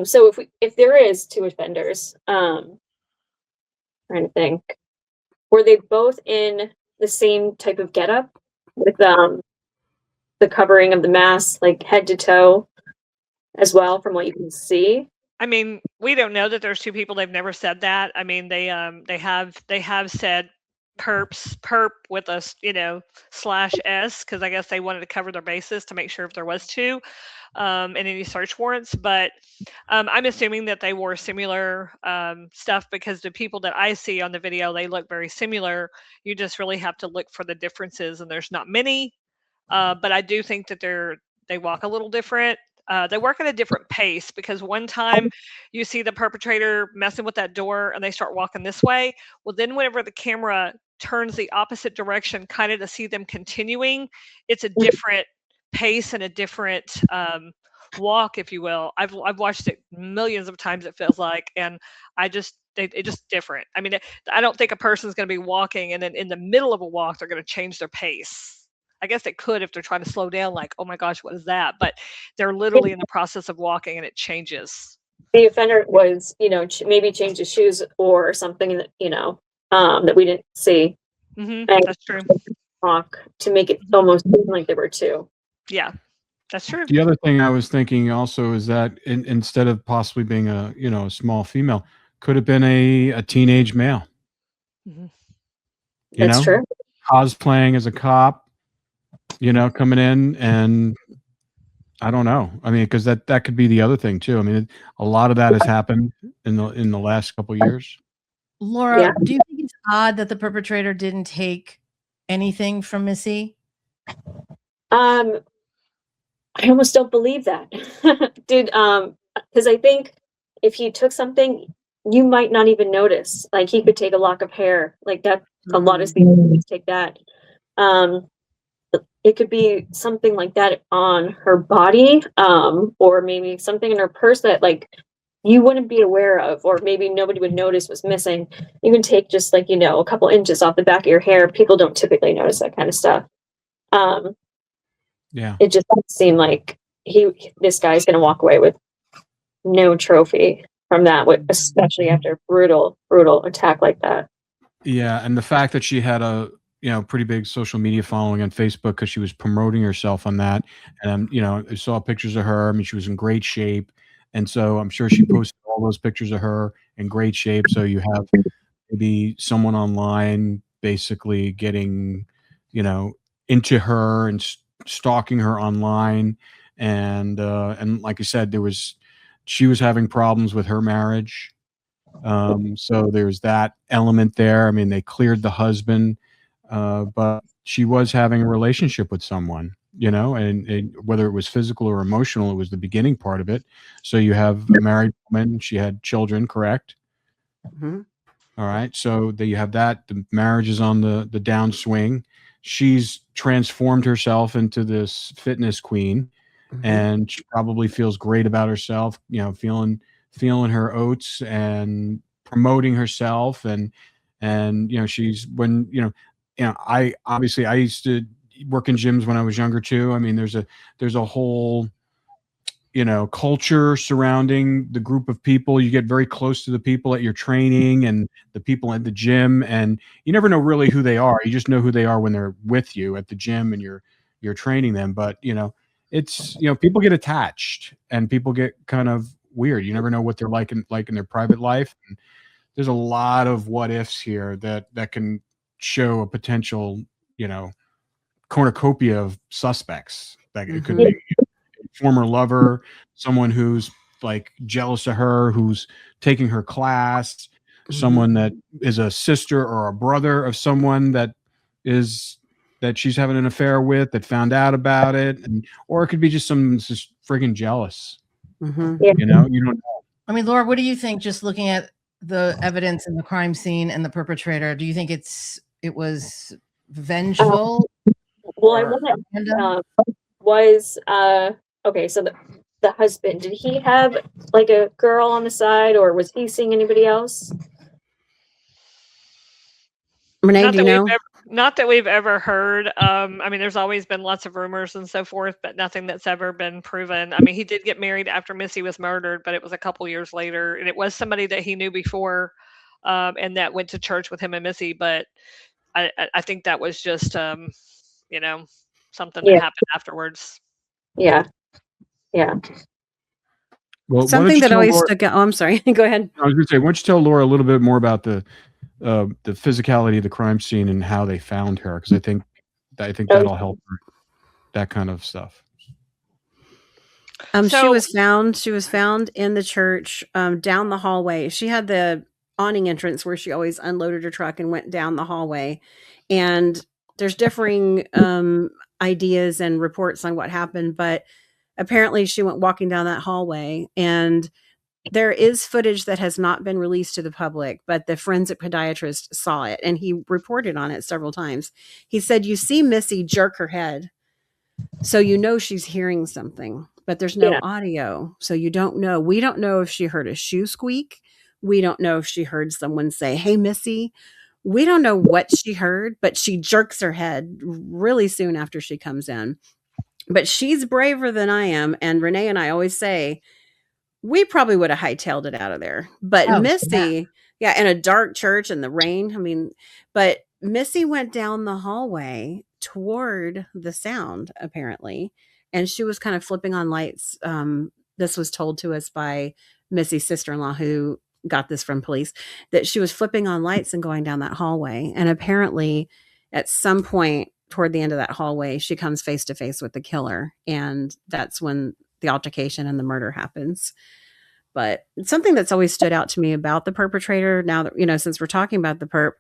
[SPEAKER 3] So if there is two offenders, trying to think, were they both in the same type of getup with the covering of the mask, like head to toe, as well, from what you can see?
[SPEAKER 4] I mean, we don't know that there's two people. They've never said that. I mean, they have said perp with a /s, because I guess they wanted to cover their bases to make sure if there was two in any search warrants. But I'm assuming that they wore similar stuff, because the people that I see on the video, they look very similar. You just really have to look for the differences, and there's not many. But I do think that they walk a little different. They work at a different pace, because one time you see the perpetrator messing with that door and they start walking this way. Well, then whenever the camera turns the opposite direction, kind of to see them continuing, it's a different pace and a different walk, if you will. I've watched it millions of times, it feels like, and it's just different. I mean, I don't think a person's going to be walking and then in the middle of a walk they're going to change their pace. I guess they could if they're trying to slow down, like, oh my gosh, what is that? But they're literally in the process of walking and it changes.
[SPEAKER 3] The offender was, maybe changed his shoes or something that, that we didn't see.
[SPEAKER 4] That's true.
[SPEAKER 3] Walk to make it almost seem like there were two.
[SPEAKER 4] Yeah, that's true.
[SPEAKER 1] The other thing I was thinking also is that instead of possibly being a small female, could have been a teenage male.
[SPEAKER 3] That's true.
[SPEAKER 1] Cosplaying as a cop, coming in, and I don't know. I mean, because that could be the other thing too. I mean, a lot of that has happened in the last couple of years.
[SPEAKER 5] Laura, do you think it's odd that the perpetrator didn't take anything from Missy?
[SPEAKER 3] I almost don't believe that. Dude, because I think if he took something, you might not even notice. Like, he could take a lock of hair. Like, that, a lot of people take that. It could be something like that on her body, or maybe something in her purse that, like, you wouldn't be aware of, or maybe nobody would notice was missing. You can take just, like, a couple inches off the back of your hair. People don't typically notice that kind of stuff.
[SPEAKER 1] Yeah.
[SPEAKER 3] It just seemed like this guy's going to walk away with no trophy from that, especially after a brutal attack like that.
[SPEAKER 1] Yeah, and the fact that she had a pretty big social media following on Facebook because she was promoting herself on that, and I saw pictures of her. I mean, she was in great shape, and so I'm sure she posted all those pictures of her in great shape. So you have maybe someone online basically getting into her and stalking her online, and like I said, she was having problems with her marriage. So there's that element there. I mean, they cleared the husband, but she was having a relationship with someone, and whether it was physical or emotional, it was the beginning part of it. So you have a married woman, she had children, correct?
[SPEAKER 2] Mhm.
[SPEAKER 1] All right. So that you have that, the marriage is on the downswing. She's transformed herself into this fitness queen,
[SPEAKER 2] Mhm.
[SPEAKER 1] and she probably feels great about herself, feeling her oats and promoting herself, and she's I used to work in gyms when I was younger too. I mean, there's a whole culture surrounding the group of people. You get very close to the people at your training and the people at the gym, and you never know really who they are. You just know who they are when they're with you at the gym and you're training them. But it's people get attached and people get kind of weird. You never know what they're like in their private life. And there's a lot of what ifs here that can show a potential cornucopia of suspects. That it could
[SPEAKER 2] Mhm.
[SPEAKER 1] be former lover, someone who's like jealous of her, who's taking her class, someone that is a sister or a brother of someone that she's having an affair with, that found out about it, or it could be just someone that's just friggin' jealous.
[SPEAKER 2] Mhm.
[SPEAKER 3] Yeah.
[SPEAKER 1] You don't know.
[SPEAKER 5] I mean, Laura, what do you think? Just looking at the evidence in the crime scene and the perpetrator, do you think it was vengeful?
[SPEAKER 3] Well, I
[SPEAKER 5] or
[SPEAKER 3] want
[SPEAKER 5] random?
[SPEAKER 3] was okay. So the husband, did he have like a girl on the side, or was he seeing anybody else?
[SPEAKER 2] Renee,
[SPEAKER 4] Not
[SPEAKER 2] do
[SPEAKER 4] that
[SPEAKER 2] you know?
[SPEAKER 4] not that we've ever heard. I mean, there's always been lots of rumors and so forth, but nothing that's ever been proven. I mean, he did get married after Missy was murdered, but it was a couple years later, and it was somebody that he knew before, and that went to church with him and Missy. But I think that was just something that
[SPEAKER 3] Yeah,
[SPEAKER 4] happened afterwards.
[SPEAKER 3] yeah, yeah.
[SPEAKER 1] Well, why don't
[SPEAKER 2] Something
[SPEAKER 1] you
[SPEAKER 2] that
[SPEAKER 1] tell
[SPEAKER 2] always
[SPEAKER 1] Laura?
[SPEAKER 2] stuck out. Oh, I'm sorry. Go ahead.
[SPEAKER 1] I was going to say, why don't you tell Laura a little bit more about the physicality of the crime scene and how they found her? Because I think that'll help her, that kind of stuff.
[SPEAKER 2] She
[SPEAKER 4] So
[SPEAKER 2] was found. She was found in the church, down the hallway. She had the awning entrance where she always unloaded her truck and went down the hallway. And there's differing ideas and reports on what happened, but apparently she went walking down that hallway, and there is footage that has not been released to the public, but the forensic podiatrist saw it and he reported on it several times. He said, "You see Missy jerk her head, so you know she's hearing something, but there's no
[SPEAKER 3] Yeah.
[SPEAKER 2] audio. So you don't know. We don't know if she heard a shoe squeak. We don't know if she heard someone say, 'Hey, Missy.' We don't know what she heard, but she jerks her head really soon after she comes in. But she's braver than I am. And Renee and I always say, we probably would have hightailed it out of there. But
[SPEAKER 5] Oh,
[SPEAKER 2] Missy, yeah, in a dark church in the rain. I mean, but Missy went down the hallway toward the sound, apparently, and she was kind of flipping on lights. This was told to us by Missy's sister-in-law, who got this from police, that she was flipping on lights and going down that hallway. And apparently, at some point toward the end of that hallway, she comes face to face with the killer, and that's when the altercation and the murder happens. But something that's always stood out to me about the perpetrator, now that, since we're talking about the perp,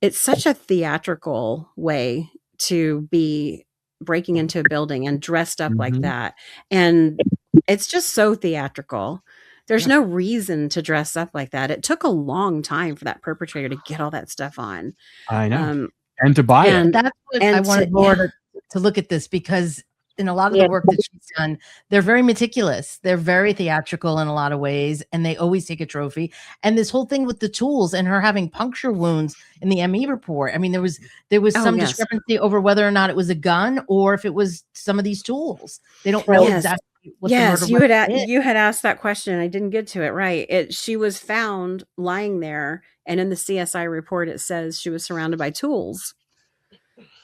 [SPEAKER 2] it's such a theatrical way to be breaking into a building and dressed up like
[SPEAKER 1] Mhm.
[SPEAKER 2] that. And it's just so theatrical. There's
[SPEAKER 1] Yeah.
[SPEAKER 2] no reason to dress up like that. It took a long time for that perpetrator to get all that stuff on.
[SPEAKER 1] I know.
[SPEAKER 2] Um,
[SPEAKER 1] And to buy it.
[SPEAKER 2] and
[SPEAKER 5] That's what I
[SPEAKER 2] and
[SPEAKER 5] wanted
[SPEAKER 2] to,
[SPEAKER 5] Laura to look at this, because in a lot of the
[SPEAKER 3] Yeah.
[SPEAKER 5] work that she's done, they're very meticulous. They're very theatrical in a lot of ways, and they always take a trophy. And this whole thing with the tools and her having puncture wounds in the ME report. I mean, there was
[SPEAKER 2] Oh,
[SPEAKER 5] some
[SPEAKER 2] yes.
[SPEAKER 5] discrepancy over whether or not it was a gun or if it was some of these tools. They don't know
[SPEAKER 2] Yes.
[SPEAKER 5] exactly what
[SPEAKER 2] Yes,
[SPEAKER 5] the
[SPEAKER 2] you
[SPEAKER 5] murder
[SPEAKER 2] had
[SPEAKER 5] weapon is.
[SPEAKER 2] you had asked that question. I didn't get to it right. She was found lying there, and in the CSI report, it says she was surrounded by tools,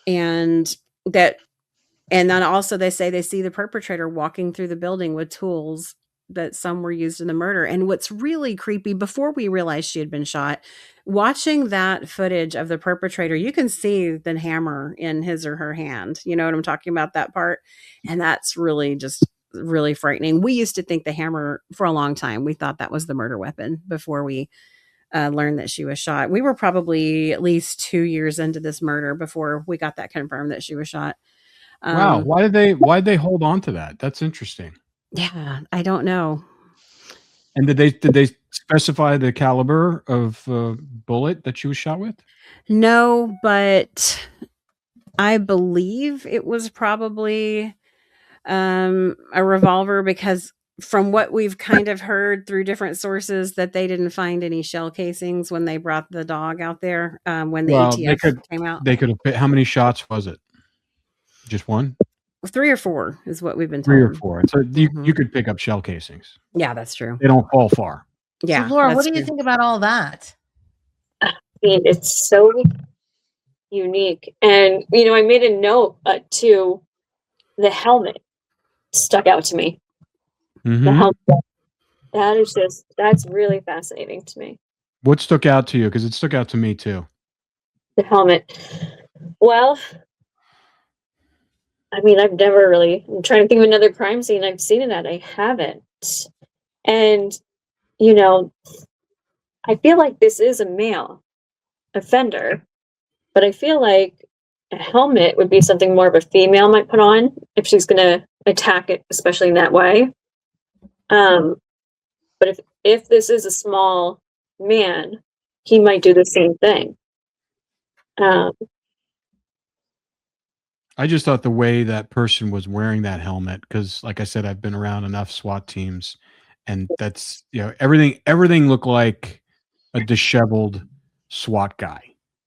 [SPEAKER 2] and that, and then also they say they see the perpetrator walking through the building with tools that some were used in the murder. And what's really creepy, before we realized she had been shot, watching that footage of the perpetrator, you can see the hammer in his or her hand. You know what I'm talking about, that part? And that's really just really frightening. We used to think the hammer for a long time. We thought that was the murder weapon before we learned that she was shot. We were probably at least 2 years into this murder before we got that confirmed that she was shot.
[SPEAKER 1] Wow. Why did they hold on to that? That's interesting.
[SPEAKER 2] Yeah, I don't know.
[SPEAKER 1] And did they specify the caliber of bullet that she was shot with?
[SPEAKER 2] No, but I believe it was probably a revolver, because from what we've kind of heard through different sources, that they didn't find any shell casings when they brought the dog out there, when the ATF came out.
[SPEAKER 1] They could have. How many shots was it? Just one?
[SPEAKER 2] 3 or 4 is what we've been told.
[SPEAKER 1] 3 or 4. So you could pick up shell casings.
[SPEAKER 2] Yeah, that's true.
[SPEAKER 1] They don't fall far.
[SPEAKER 2] Yeah.
[SPEAKER 5] So Laura, what
[SPEAKER 2] that's
[SPEAKER 5] do you
[SPEAKER 2] true.
[SPEAKER 5] think about all that?
[SPEAKER 3] I mean, it's so unique. And, you know, I made a note to the helmet stuck out to me.
[SPEAKER 1] Mhm.
[SPEAKER 3] The helmet. That's really fascinating to me.
[SPEAKER 1] What stuck out to you? Because it stuck out to me too.
[SPEAKER 3] The helmet. Well, I mean, I'm trying to think of another crime scene I've seen it at. I haven't. And, you know, I feel like this is a male offender, but I feel like a helmet would be something more of a female might put on if she's going to attack it, especially in that way. But if this is a small man, he might do the same thing.
[SPEAKER 1] I just thought the way that person was wearing that helmet, because like I said, I've been around enough SWAT teams, and that's, you know, everything looked like a disheveled SWAT guy.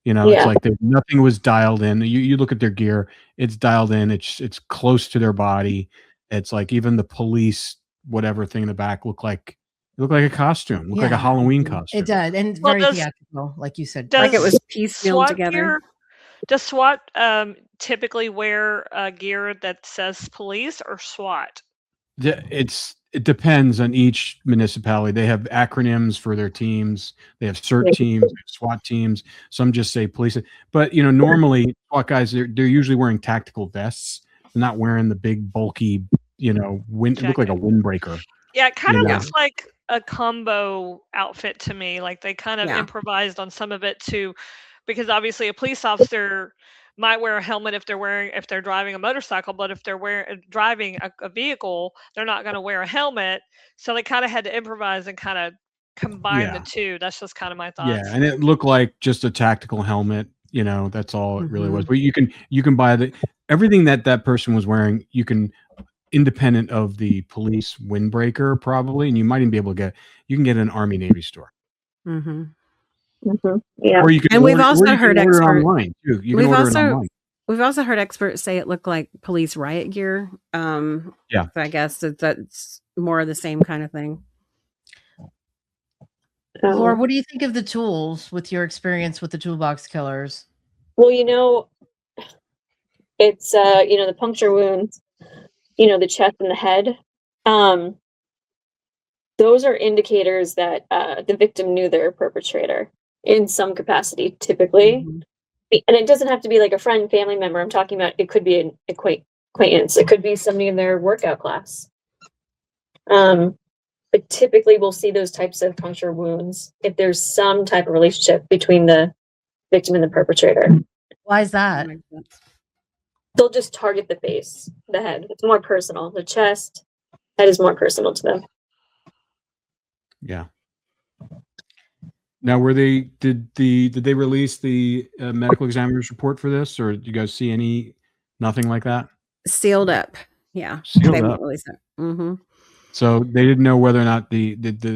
[SPEAKER 1] You know,
[SPEAKER 3] Yeah.
[SPEAKER 1] it's like nothing was dialed in. You look at their gear, it's dialed in, it's close to their body. It's like even the police, whatever thing in the back looked like a costume, looked like a
[SPEAKER 5] Yeah.
[SPEAKER 1] Halloween costume.
[SPEAKER 5] It does, and
[SPEAKER 4] Well,
[SPEAKER 5] very
[SPEAKER 4] does-
[SPEAKER 5] theatrical, like you said.
[SPEAKER 2] Like it was
[SPEAKER 4] Does
[SPEAKER 2] piecemeal
[SPEAKER 4] SWAT
[SPEAKER 2] together.
[SPEAKER 4] gear, does SWAT typically wear gear that says police or SWAT?
[SPEAKER 1] It depends on each municipality. They have acronyms for their teams. They have CERT teams, they have SWAT teams. Some just say police. But you know, normally SWAT guys, they're usually wearing tactical vests. They're not wearing the big bulky, you know, it look like a windbreaker.
[SPEAKER 4] Yeah, it kind of
[SPEAKER 1] You know?
[SPEAKER 4] looks like a combo outfit to me. Like they kind of
[SPEAKER 2] Yeah.
[SPEAKER 4] improvised on some of it too, because obviously a police officer might wear a helmet if they're driving a motorcycle, but if they're driving a vehicle, they're not going to wear a helmet. So they kind of had to improvise and kind of combine the two. That's just kind of my thoughts.
[SPEAKER 1] Yeah, and it looked like just a tactical helmet. You know, that's all it really was.
[SPEAKER 2] Mhm.
[SPEAKER 1] But you can buy everything that person was wearing. You can, independent of the police windbreaker, probably, and you might even be able to get an Army Navy store.
[SPEAKER 2] Mm-hmm.
[SPEAKER 3] Yeah.
[SPEAKER 1] Or you can
[SPEAKER 2] And we've
[SPEAKER 1] order,
[SPEAKER 2] also
[SPEAKER 1] or you
[SPEAKER 2] heard
[SPEAKER 1] can order it
[SPEAKER 2] expert-
[SPEAKER 1] online too. You can order it online.
[SPEAKER 2] We've also heard experts say it looked like police riot gear.
[SPEAKER 1] Yeah.
[SPEAKER 2] So I guess that's more of the same kind of thing.
[SPEAKER 5] Laura, what do you think of the tools with your experience with the toolbox killers?
[SPEAKER 3] Well, you know, it's you know, the puncture wounds, you know, the chest and the head. Those are indicators that the victim knew their perpetrator in some capacity, typically.
[SPEAKER 2] Mhm.
[SPEAKER 3] And it doesn't have to be like a friend, family member. I'm talking about, it could be an acquaintance. It could be somebody in their workout class. But typically we'll see those types of puncture wounds if there's some type of relationship between the victim and the perpetrator.
[SPEAKER 5] Why is that?
[SPEAKER 2] Makes sense.
[SPEAKER 3] They'll just target the face, the head. It's more personal. The chest, head is more personal to them.
[SPEAKER 1] Yeah. Now, did they release the medical examiner's report for this, or did you guys see nothing like that?
[SPEAKER 2] Sealed up. Yeah.
[SPEAKER 1] Sealed
[SPEAKER 2] They
[SPEAKER 1] up.
[SPEAKER 2] won't release it. Mm-hmm.
[SPEAKER 1] So they didn't know whether or not the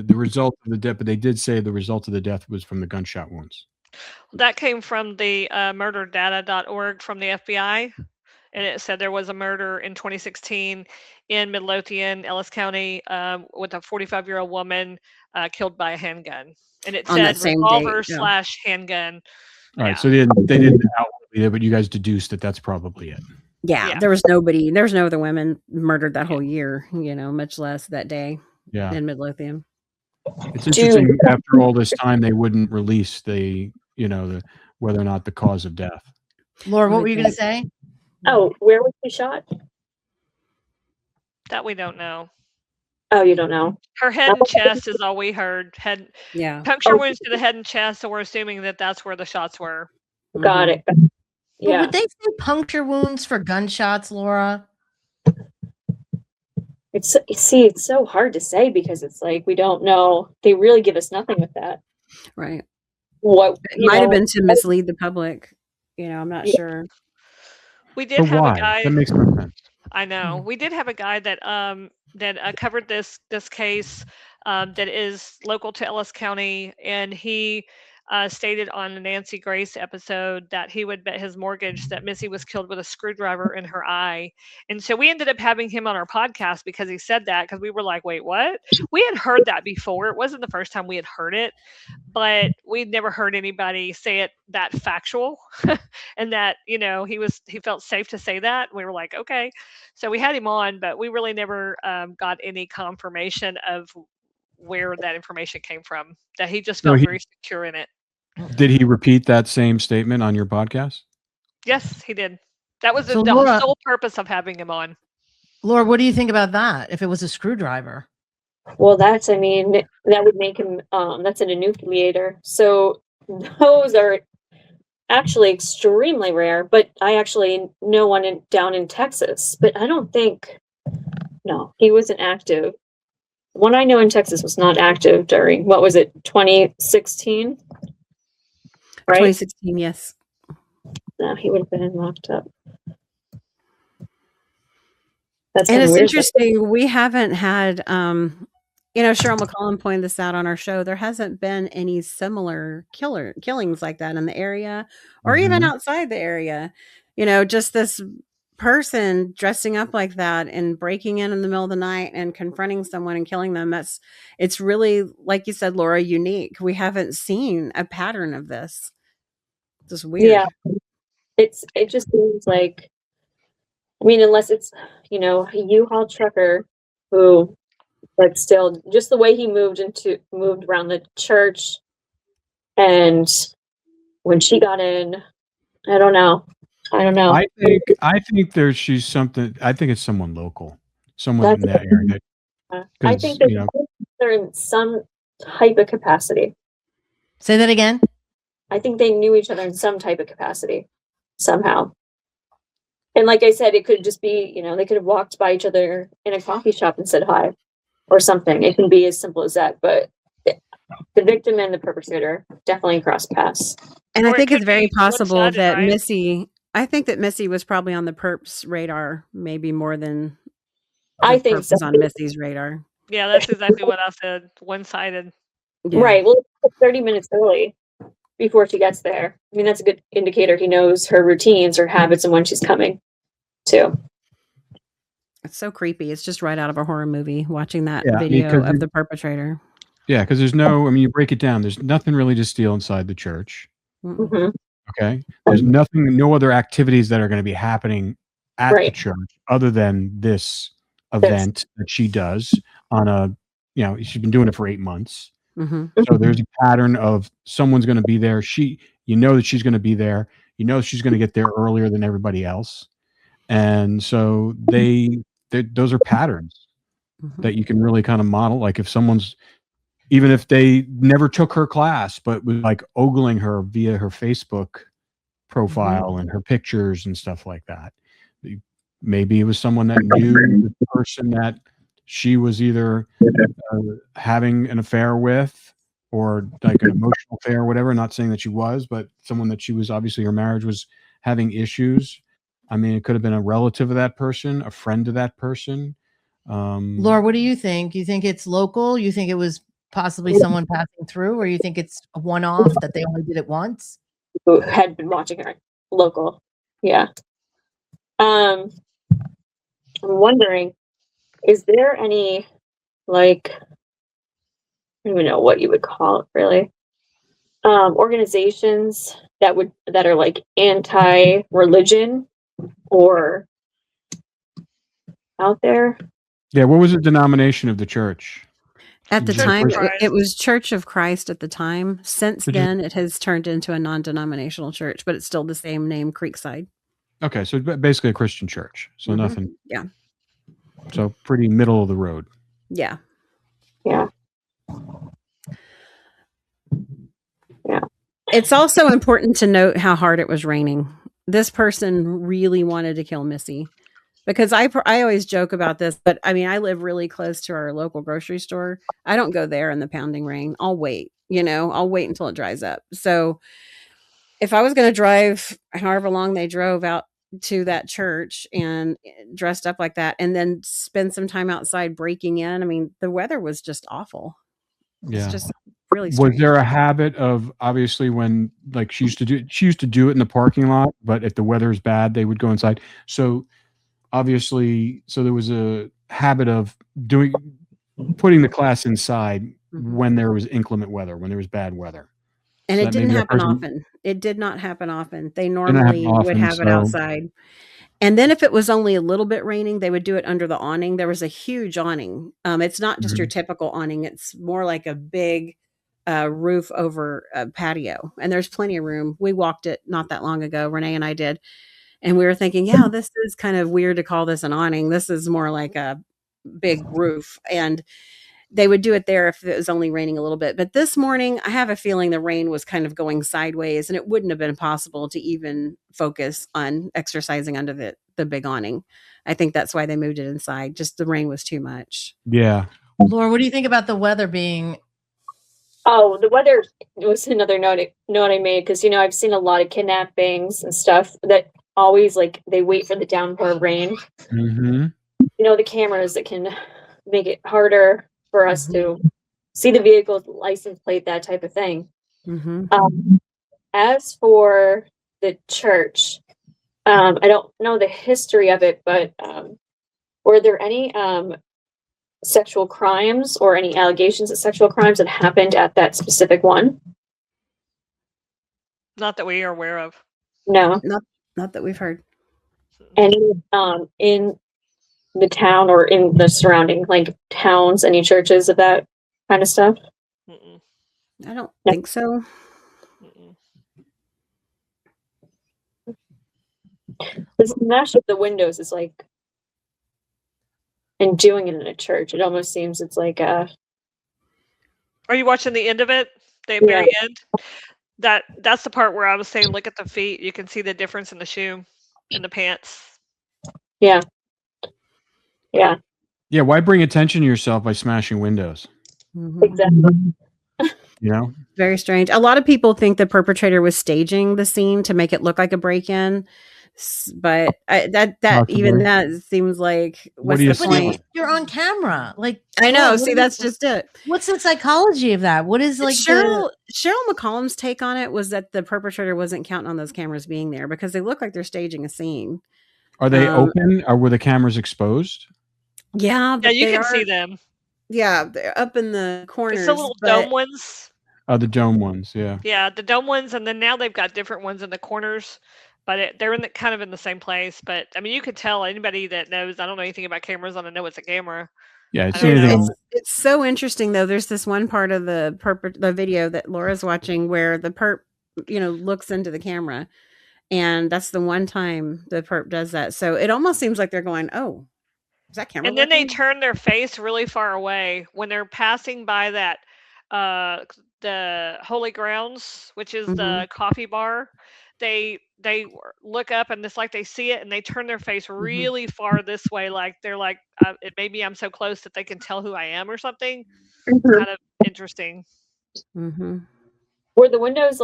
[SPEAKER 1] result of the death, but they did say the result of the death was from the gunshot wounds.
[SPEAKER 4] That came from the murderdata.org from the FBI. And it said there was a murder in 2016 in Midlothian, Ellis County, with a 45-year-old woman killed by a handgun. And it
[SPEAKER 2] On
[SPEAKER 4] said
[SPEAKER 2] that same
[SPEAKER 4] revolver
[SPEAKER 2] date, yeah.
[SPEAKER 4] / handgun.
[SPEAKER 1] All right.
[SPEAKER 4] Yeah.
[SPEAKER 1] So they didn't outwardly, but you guys deduced that that's probably it.
[SPEAKER 2] Yeah,
[SPEAKER 4] Yeah.
[SPEAKER 2] there was no other women murdered that whole year, you know, much less that day.
[SPEAKER 1] Yeah.
[SPEAKER 2] in Midlothian.
[SPEAKER 1] It's interesting after all this time they wouldn't release the whether or not the cause of death.
[SPEAKER 5] Laura, what were you going to say?
[SPEAKER 3] Oh, where was he shot?
[SPEAKER 4] That we don't know.
[SPEAKER 3] Oh, you don't know.
[SPEAKER 4] Her head and chest is all we heard.
[SPEAKER 2] Yeah.
[SPEAKER 4] Puncture wounds to the head and chest, so we're assuming that that's where the shots were.
[SPEAKER 3] Got it.
[SPEAKER 5] But
[SPEAKER 3] Yeah.
[SPEAKER 5] would they say puncture wounds for gunshots, Laura?
[SPEAKER 3] It's so hard to say because it's like we don't know. They really give us nothing with that.
[SPEAKER 2] Right.
[SPEAKER 3] What
[SPEAKER 2] it might have been to mislead the public. I'm not sure.
[SPEAKER 4] We did have a guy.
[SPEAKER 1] That makes no sense.
[SPEAKER 4] I know. We did have a guy that covered this case that is local to Ellis County, and he stated on the Nancy Grace episode that he would bet his mortgage that Missy was killed with a screwdriver in her eye. And so we ended up having him on our podcast because he said that, because we were like, wait, what? We had heard that before. It wasn't the first time we had heard it, but we'd never heard anybody say it that factual. And that, he felt safe to say that. We were like, okay. So we had him on, but we really never got any confirmation of where that information came from, that he just felt very secure in it.
[SPEAKER 1] Did he repeat that same statement on your podcast?
[SPEAKER 4] Yes, he did. That was the sole purpose of having him on.
[SPEAKER 5] Laura, what do you think about that? If it was a screwdriver?
[SPEAKER 3] Well, that would make him, that's an enucleator. So those are actually extremely rare, but I actually know one down in Texas, but I don't think, no, he wasn't active. One I know in Texas was not active during, what was it, 2016? Right?
[SPEAKER 2] 2016, yes.
[SPEAKER 3] No, he would have been locked up.
[SPEAKER 2] And it's interesting. We haven't had, Cheryl McCollum pointed this out on our show. There hasn't been any similar killings like that in the area or even outside the area. Just this person dressing up like that and breaking in the middle of the night and confronting someone and killing them. It's really, like you said, Laura, unique. We haven't seen a pattern of this. It's just weird.
[SPEAKER 3] Yeah. It just seems like, unless it's, a U-Haul trucker who, but still, just the way he moved around the church, and when she got in, I don't know.
[SPEAKER 1] I think she's something. I think it's someone local, someone in that area.
[SPEAKER 3] I think they're in some type of capacity.
[SPEAKER 5] Say that again.
[SPEAKER 3] I think they knew each other in some type of capacity, somehow. And like I said, it could just be, they could have walked by each other in a coffee shop and said hi or something. It can be as simple as that. But the victim and the perpetrator definitely cross paths.
[SPEAKER 2] And I think it's very possible that Missy was probably on the perp's radar, maybe more than
[SPEAKER 3] I think
[SPEAKER 2] was on Missy's radar.
[SPEAKER 4] Yeah, that's exactly what I said. One-sided.
[SPEAKER 3] Yeah. Right. Well, 30 minutes early before she gets there. That's a good indicator. He knows her routines, her habits, and when she's coming too.
[SPEAKER 2] It's so creepy. It's just right out of a horror movie watching that video of the perpetrator.
[SPEAKER 1] Yeah, because there's you break it down. There's nothing really to steal inside the church.
[SPEAKER 2] Mm-hmm.
[SPEAKER 1] Okay. There's no other activities that are going to be happening at the church other than this event that she does on she's been doing it for 8 months.
[SPEAKER 2] Mm-hmm.
[SPEAKER 1] So there's a pattern of someone's going to be there. That she's going to be there. She's going to get there earlier than everybody else. And so those are patterns that you can really kind of model. Like even if they never took her class, but was like ogling her via her Facebook profile and her pictures and stuff like that. Maybe it was someone that knew the person that she was either having an affair with or like an emotional affair or whatever. Not saying that she was, but someone that she was, obviously her marriage was having issues. It could have been a relative of that person, a friend of that person.
[SPEAKER 5] Laura, what do you think? You think it's local? You think it was possibly someone passing through, or you think it's a one-off that they only did it once?
[SPEAKER 3] Who had been watching her local. Yeah. I'm wondering, is there any, I don't even know what you would call it really, organizations that are like anti-religion or out there?
[SPEAKER 1] Yeah. What was the denomination of the church?
[SPEAKER 2] At the
[SPEAKER 1] Church
[SPEAKER 2] time,
[SPEAKER 4] of Christ.
[SPEAKER 2] it was Church of Christ at the time. Since
[SPEAKER 1] Did you-
[SPEAKER 2] then, it has turned into a non-denominational church, but it's still the same name, Creekside.
[SPEAKER 1] Okay, so basically a Christian church. So
[SPEAKER 2] Mhm.
[SPEAKER 1] nothing.
[SPEAKER 2] Yeah.
[SPEAKER 1] So pretty middle of the road.
[SPEAKER 2] Yeah.
[SPEAKER 3] Yeah.
[SPEAKER 2] It's also important to note how hard it was raining. This person really wanted to kill Missy, because I always joke about this, but I mean, I live really close to our local grocery store. I don't go there in the pounding rain. I'll wait, I'll wait until it dries up. So if I was going to drive however long they drove out to that church and dressed up like that and then spend some time outside breaking in, I mean, the weather was just awful.
[SPEAKER 1] Yeah.
[SPEAKER 2] It's just really
[SPEAKER 1] Was
[SPEAKER 2] strange.
[SPEAKER 1] there a habit of, obviously, when like she used to do it in the parking lot, but if the weather's bad, they would go inside. So obviously, so there was a habit of putting the class inside
[SPEAKER 2] Mhm.
[SPEAKER 1] when there was inclement weather, when there was bad weather.
[SPEAKER 2] And
[SPEAKER 1] So
[SPEAKER 2] it
[SPEAKER 1] that
[SPEAKER 2] didn't
[SPEAKER 1] maybe that
[SPEAKER 2] happen
[SPEAKER 1] person
[SPEAKER 2] often. It did not happen often. They
[SPEAKER 1] happen
[SPEAKER 2] normally would
[SPEAKER 1] often,
[SPEAKER 2] have it
[SPEAKER 1] so-
[SPEAKER 2] outside. And then if it was only a little bit raining, they would do it under the awning. There was a huge awning. It's not just your typical awning. It's more like a big roof over a patio. And there's plenty of room. We walked it not that long ago. Renee and I did. And we were thinking, yeah, this is kind of weird to call this an awning. This is more like a big roof. And they would do it there if it was only raining a little bit. But this morning, I have a feeling the rain was kind of going sideways, and it wouldn't have been possible to even focus on exercising under the big awning. I think that's why they moved it inside. Just the rain was too much.
[SPEAKER 1] Yeah.
[SPEAKER 5] Laura, what do you think about the weather being?
[SPEAKER 3] Oh, the weather was another note I made, because I've seen a lot of kidnappings and stuff that always they wait for the downpour of rain.
[SPEAKER 1] Mm-hmm.
[SPEAKER 3] The cameras that can make it harder for us to see the vehicle's license plate, that type of thing.
[SPEAKER 2] Mm-hmm.
[SPEAKER 3] As for the church, I don't know the history of it, but were there any sexual crimes or any allegations of sexual crimes that happened at that specific one?
[SPEAKER 4] Not that we are aware of.
[SPEAKER 3] No.
[SPEAKER 2] Not that we've heard.
[SPEAKER 3] Any in the town or in the surrounding towns, any churches of that kind of stuff?
[SPEAKER 4] Mm-mm.
[SPEAKER 2] I don't
[SPEAKER 3] No.
[SPEAKER 2] think so.
[SPEAKER 4] Mm-mm.
[SPEAKER 3] The smash of the windows is and doing it in a church, it almost seems it's
[SPEAKER 4] Are you watching the end of it? The
[SPEAKER 3] Yeah.
[SPEAKER 4] very end? That's the part where I was saying, look at the feet. You can see the difference in the shoe and the pants.
[SPEAKER 3] yeah.
[SPEAKER 1] Yeah. Why bring attention to yourself by smashing windows?
[SPEAKER 2] Mhm.
[SPEAKER 3] Exactly.
[SPEAKER 2] Very strange. A lot of people think the perpetrator was staging the scene to make it look like a break-in, but even
[SPEAKER 1] Possibly.
[SPEAKER 2] that seems like,
[SPEAKER 1] What
[SPEAKER 2] what's
[SPEAKER 1] do you
[SPEAKER 2] the
[SPEAKER 1] see?
[SPEAKER 2] point?
[SPEAKER 5] You're on camera.
[SPEAKER 2] I know.
[SPEAKER 5] what
[SPEAKER 2] See,
[SPEAKER 5] is-
[SPEAKER 2] that's just it.
[SPEAKER 5] What's the psychology of that? What is
[SPEAKER 2] Cheryl McCollum's take on it was that the perpetrator wasn't counting on those cameras being there because they look like they're staging a scene.
[SPEAKER 1] Are they open, or were the cameras exposed?
[SPEAKER 2] Yeah,
[SPEAKER 4] Yeah,
[SPEAKER 2] but
[SPEAKER 4] you
[SPEAKER 2] they
[SPEAKER 4] can
[SPEAKER 2] are,
[SPEAKER 4] see them.
[SPEAKER 2] yeah, they're up in the corners.
[SPEAKER 4] It's the little
[SPEAKER 2] but-
[SPEAKER 4] dome ones.
[SPEAKER 1] Oh, the dome ones. Yeah.
[SPEAKER 4] Yeah, the dome ones, and then now they've got different ones in the corners, but they're kind of in the same place. But I mean, you could tell anybody that knows. I don't know anything about cameras. I don't know it's a camera.
[SPEAKER 1] Yeah. It's
[SPEAKER 4] I don't
[SPEAKER 1] anything.
[SPEAKER 4] know.
[SPEAKER 2] It's so interesting though. There's this one part of the video that Laura's watching where the perp, looks into the camera, and that's the one time the perp does that. So it almost seems like they're going, "Oh, is that camera?"
[SPEAKER 4] And then they
[SPEAKER 2] working?"
[SPEAKER 4] turn their face really far away when they're passing by that the Holy Grounds, which is the coffee bar. They look up and it's like they see it and they turn their face really far this way, like they're like, maybe I'm so close that they can tell who I am or something. Kind of interesting.
[SPEAKER 2] Mm-hmm.
[SPEAKER 3] Were the windows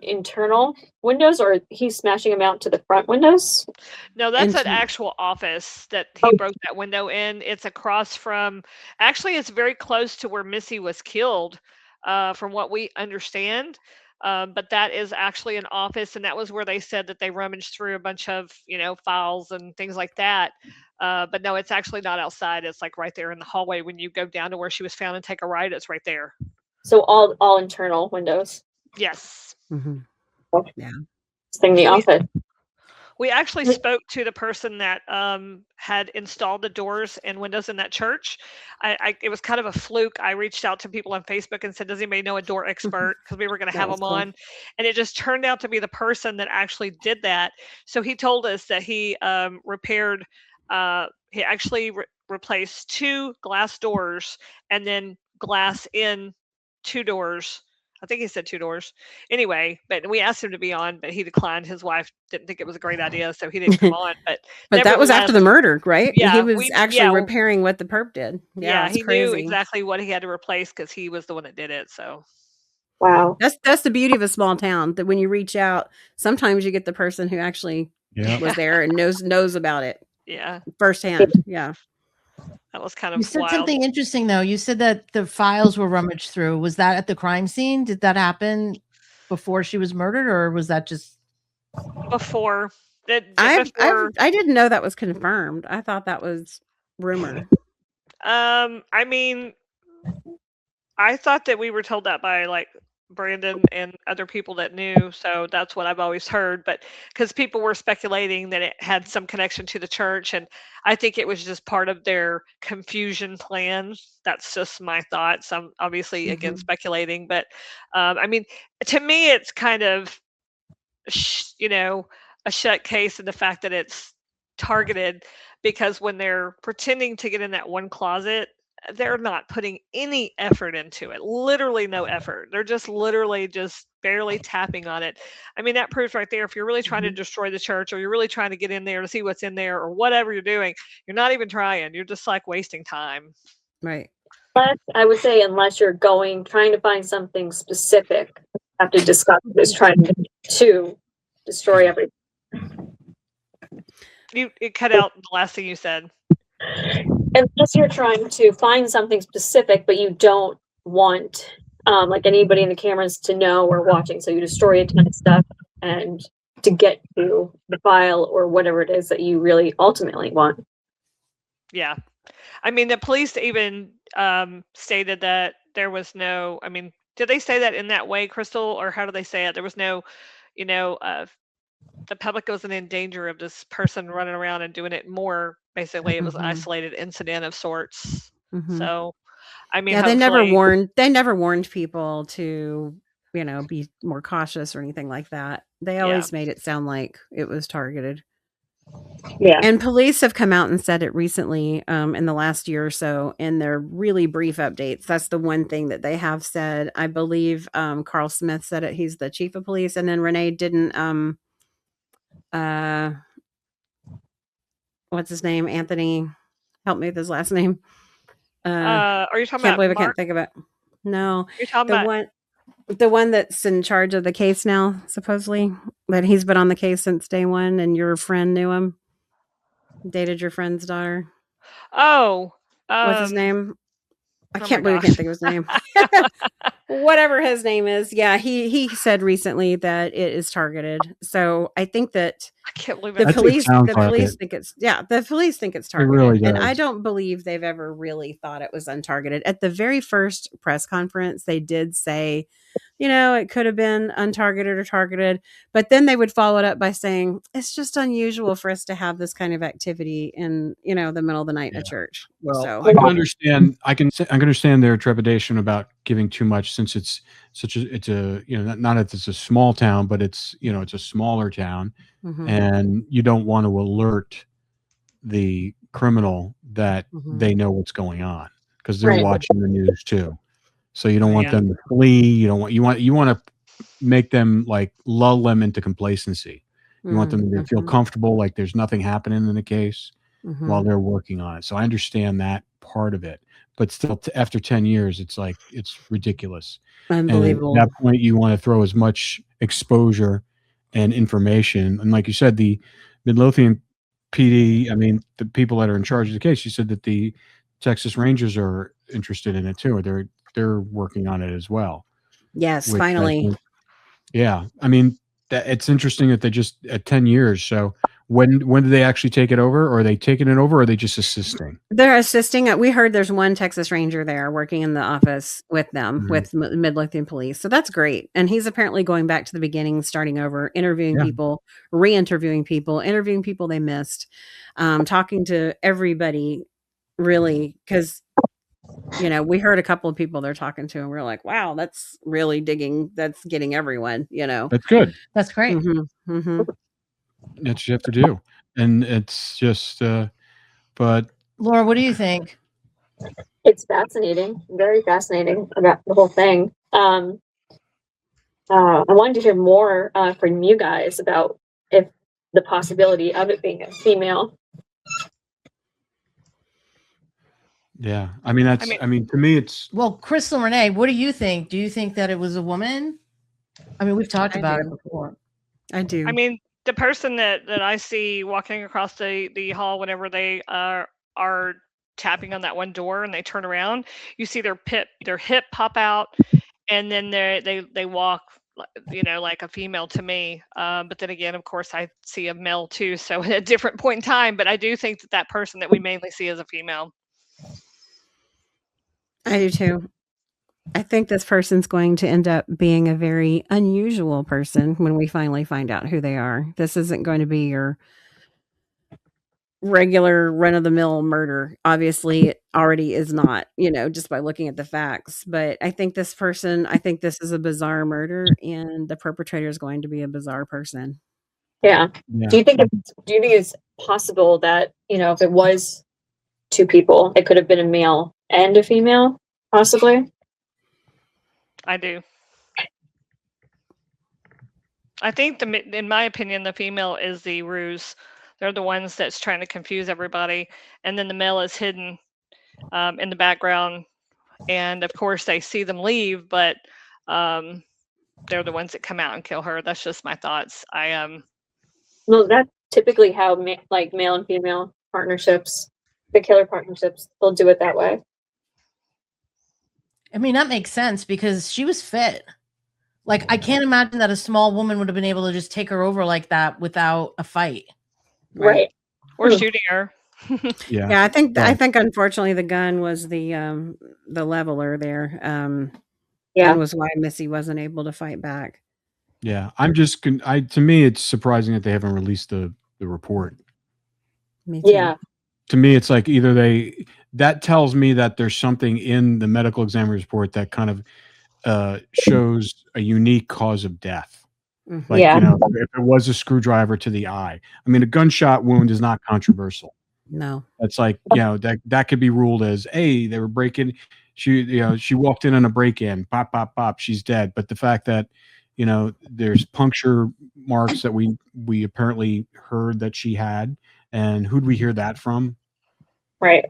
[SPEAKER 3] internal windows, or he's smashing them out to the front windows?
[SPEAKER 4] No, that's an
[SPEAKER 2] Into-
[SPEAKER 4] actual office that he broke that window in. It's across from, actually, it's very close to where Missy was killed, from what we understand. But that is actually an office, and that was where they said that they rummaged through a bunch of, files and things like that. But no, it's actually not outside. It's like right there in the hallway. When you go down to where she was found and take a right, it's right there.
[SPEAKER 3] So all internal windows.
[SPEAKER 4] Yes.
[SPEAKER 2] Mm-hmm.
[SPEAKER 3] Thing the
[SPEAKER 4] We-
[SPEAKER 3] office.
[SPEAKER 4] We actually spoke to the person that had installed the doors and windows in that church. It was kind of a fluke. I reached out to people on Facebook and said, "Does anybody know a door expert?" Because we were going to
[SPEAKER 2] That
[SPEAKER 4] have
[SPEAKER 2] was
[SPEAKER 4] them
[SPEAKER 2] cool.
[SPEAKER 4] on, and it just turned out to be the person that actually did that. So he told us that he repaired. He actually replaced 2 glass doors and then glass in 2 doors. I think he said 2 doors. Anyway, but we asked him to be on, but he declined. His wife didn't think it was a great idea, so he didn't come on. But
[SPEAKER 2] But that was after the
[SPEAKER 4] nevertheless,
[SPEAKER 2] murder, right? He
[SPEAKER 4] yeah,
[SPEAKER 2] was actually
[SPEAKER 4] yeah,
[SPEAKER 2] repairing what the perp did. Yeah, it's
[SPEAKER 4] he knew
[SPEAKER 2] crazy.
[SPEAKER 4] exactly what he had to replace because he was the one that did it. So
[SPEAKER 3] Wow.
[SPEAKER 2] That's the beauty of a small town, that when you reach out, sometimes you get the person who actually
[SPEAKER 1] Yeah.
[SPEAKER 2] was there and knows about it
[SPEAKER 4] yeah,
[SPEAKER 2] firsthand. Yeah.
[SPEAKER 4] that was kind
[SPEAKER 5] You
[SPEAKER 4] of
[SPEAKER 5] said
[SPEAKER 4] wild.
[SPEAKER 5] something interesting though. You said that the files were rummaged through. Was that at the crime scene? Did that happen before she was murdered, or was that just
[SPEAKER 4] Before
[SPEAKER 2] I
[SPEAKER 4] before
[SPEAKER 2] didn't know that was confirmed. I thought that was rumor.
[SPEAKER 4] I mean, I thought that we were told that by like Brandon and other people that knew, so that's what I've always heard. But because people were speculating that it had some connection to the church, and I think it was just part of their confusion plan. That's just my thoughts. I'm obviously again
[SPEAKER 2] Mhm.
[SPEAKER 4] speculating, but I mean, to me, it's kind of a shut case in the fact that it's targeted, because when they're pretending to get in that one closet, they're not putting any effort into it. Literally no effort. They're just literally just barely tapping on it. I mean, that proves right there, if you're really trying to destroy the church, or you're really trying to get in there to see what's in there, or whatever you're doing, you're not even trying. You're just like wasting time.
[SPEAKER 2] Right.
[SPEAKER 3] But I would say, unless you're trying to find something specific, you have to discuss this, trying to destroy everything.
[SPEAKER 4] It cut out the last thing you said.
[SPEAKER 3] Unless you're trying to find something specific, but you don't want like anybody in the cameras to know or watching, so you destroy a ton of stuff and to get to the file or whatever it is that you really ultimately want.
[SPEAKER 4] Yeah. I mean, the police even stated that there was no, I mean, did they say that in that way, Crystal, or how do they say it? There was no, the public wasn't in danger of this person running around and doing it more. Basically, it was an
[SPEAKER 2] Mhm.
[SPEAKER 4] isolated incident of sorts.
[SPEAKER 2] Mhm.
[SPEAKER 4] So, I mean,
[SPEAKER 2] Yeah, they never
[SPEAKER 4] hopefully,
[SPEAKER 2] warned people to, be more cautious or anything like that. They
[SPEAKER 4] Yeah.
[SPEAKER 2] always made it sound like it was targeted.
[SPEAKER 3] Yeah.
[SPEAKER 2] And police have come out and said it recently, in the last year or so, in their really brief updates. That's the one thing that they have said. I believe Carl Smith said it. He's the chief of police, and then Renee didn't. What's his name? Anthony. Help me with his last name.
[SPEAKER 4] are you talking
[SPEAKER 2] Can't
[SPEAKER 4] about
[SPEAKER 2] believe I
[SPEAKER 4] Mark?
[SPEAKER 2] can't think of it. No,
[SPEAKER 4] You're talking
[SPEAKER 2] the
[SPEAKER 4] about,
[SPEAKER 2] one that's in charge of the case now, supposedly, that he's been on the case since day one, and your friend knew him, dated your friend's daughter.
[SPEAKER 4] oh,
[SPEAKER 2] What's his name? I
[SPEAKER 4] oh my
[SPEAKER 2] can't believe I
[SPEAKER 4] gosh.
[SPEAKER 2] can't think of his name. Whatever his name is. Yeah, he said recently that it is targeted. So I think that
[SPEAKER 4] I can't believe
[SPEAKER 2] the
[SPEAKER 4] it.
[SPEAKER 1] It
[SPEAKER 2] police
[SPEAKER 1] sounds
[SPEAKER 2] the
[SPEAKER 1] like
[SPEAKER 2] police
[SPEAKER 1] it.
[SPEAKER 2] think it's the police think it's
[SPEAKER 1] It really
[SPEAKER 2] targeted. And I
[SPEAKER 1] does.
[SPEAKER 2] don't believe they've ever really thought it was untargeted. At the very first press conference, they did say, it could have been untargeted or targeted, but then they would follow it up by saying it's just unusual for us to have this kind of activity in, the middle of the night in a
[SPEAKER 1] Yeah.
[SPEAKER 2] church.
[SPEAKER 1] Well,
[SPEAKER 2] So
[SPEAKER 1] I can understand. I can understand their trepidation about giving too much, since it's it's a not that it's a small town, but it's it's a smaller town,
[SPEAKER 2] mhm,
[SPEAKER 1] and you don't want to alert the criminal that
[SPEAKER 2] mhm.
[SPEAKER 1] they know what's going on, because they're
[SPEAKER 3] Right.
[SPEAKER 1] watching the news too. So you don't want
[SPEAKER 4] Yeah.
[SPEAKER 1] them to flee. You want to make them, like, lull them into complacency. You want them to feel
[SPEAKER 2] Mhm,
[SPEAKER 1] comfortable, like there's nothing happening in the case while
[SPEAKER 2] mhm.
[SPEAKER 1] they're working on it. So I understand that part of it, but still, after 10 years, it's like, it's ridiculous. And at
[SPEAKER 2] Unbelievable.
[SPEAKER 1] that point, you want to throw as much exposure and information. And like you said, the Midlothian PD, I mean, the people that are in charge of the case, you said that the Texas Rangers are interested in it too, or they're working on it as well,
[SPEAKER 2] Yes,
[SPEAKER 1] which I
[SPEAKER 2] finally.
[SPEAKER 1] think, yeah, I mean, that it's interesting that they just, at 10 years. So When do they actually take it over? Or are they taking it over, or are they just assisting?
[SPEAKER 2] They're assisting. We heard there's one Texas Ranger there working in the office with them, with Midlothian Police. So that's great. And he's apparently going back to the beginning, starting over, interviewing
[SPEAKER 1] Yeah.
[SPEAKER 2] people, re-interviewing people, interviewing people they missed, talking to everybody, really, because we heard a couple of people they're talking to, and we're like, wow, that's really digging. That's getting everyone.
[SPEAKER 1] That's good.
[SPEAKER 5] That's great.
[SPEAKER 2] Mm-hmm, mm-hmm.
[SPEAKER 1] That's what you have to do. And it's just, but
[SPEAKER 5] Laura, what do you think?
[SPEAKER 3] It's fascinating, very fascinating about the whole thing. I wanted to hear more from you guys about if the possibility of it being a female.
[SPEAKER 1] yeah, I mean, to me, it's,
[SPEAKER 5] Well, Crystal Renee, what do you think? Do you think that it was a woman? I mean, we've talked
[SPEAKER 2] I
[SPEAKER 5] about
[SPEAKER 2] do.
[SPEAKER 5] it before.
[SPEAKER 2] I do.
[SPEAKER 4] I mean, the person that I see walking across the hall whenever they are tapping on that one door and they turn around, you see their hip pop out, and then they walk, like a female to me. But then again, of course, I see a male too, so at a different point in time. But I do think that person that we mainly see is a female.
[SPEAKER 2] I do too. I think this person's going to end up being a very unusual person when we finally find out who they are. This isn't going to be your regular run-of-the-mill murder. Obviously, it already is not, just by looking at the facts. But I think this is a bizarre murder, and the perpetrator is going to be a bizarre person.
[SPEAKER 3] Yeah. Do you think it's possible that, if it was two people, it could have been a male and a female, possibly?
[SPEAKER 4] I do. I think in my opinion, the female is the ruse. They're the ones that's trying to confuse everybody, and then the male is hidden in the background. And of course, they see them leave, but they're the ones that come out and kill her. That's just my thoughts.
[SPEAKER 3] Well, that's typically how male and female partnerships, the killer partnerships, they'll do it that way.
[SPEAKER 5] I mean, that makes sense because she was fit. Like, I can't imagine that a small woman would have been able to just take her over like that without a fight.
[SPEAKER 3] Right.
[SPEAKER 4] Or shooting her.
[SPEAKER 2] Yeah. I think unfortunately the gun was the leveler there. And was why Missy wasn't able to fight back.
[SPEAKER 1] Yeah, I'm just, to me, it's surprising that they haven't released the report.
[SPEAKER 2] Me too.
[SPEAKER 3] Yeah.
[SPEAKER 1] To me, it's like either that tells me that there's something in the medical examiner's report that kind of shows a unique cause of death.
[SPEAKER 2] Mm-hmm.
[SPEAKER 1] Like, if it was a screwdriver to the eye. I mean, a gunshot wound is not controversial.
[SPEAKER 2] No.
[SPEAKER 1] That's like, that could be ruled as, they were breaking, she walked in on a break-in, pop, pop, pop, she's dead. But the fact that, there's puncture marks that we apparently heard that she had, and who'd we hear that from?
[SPEAKER 3] Right.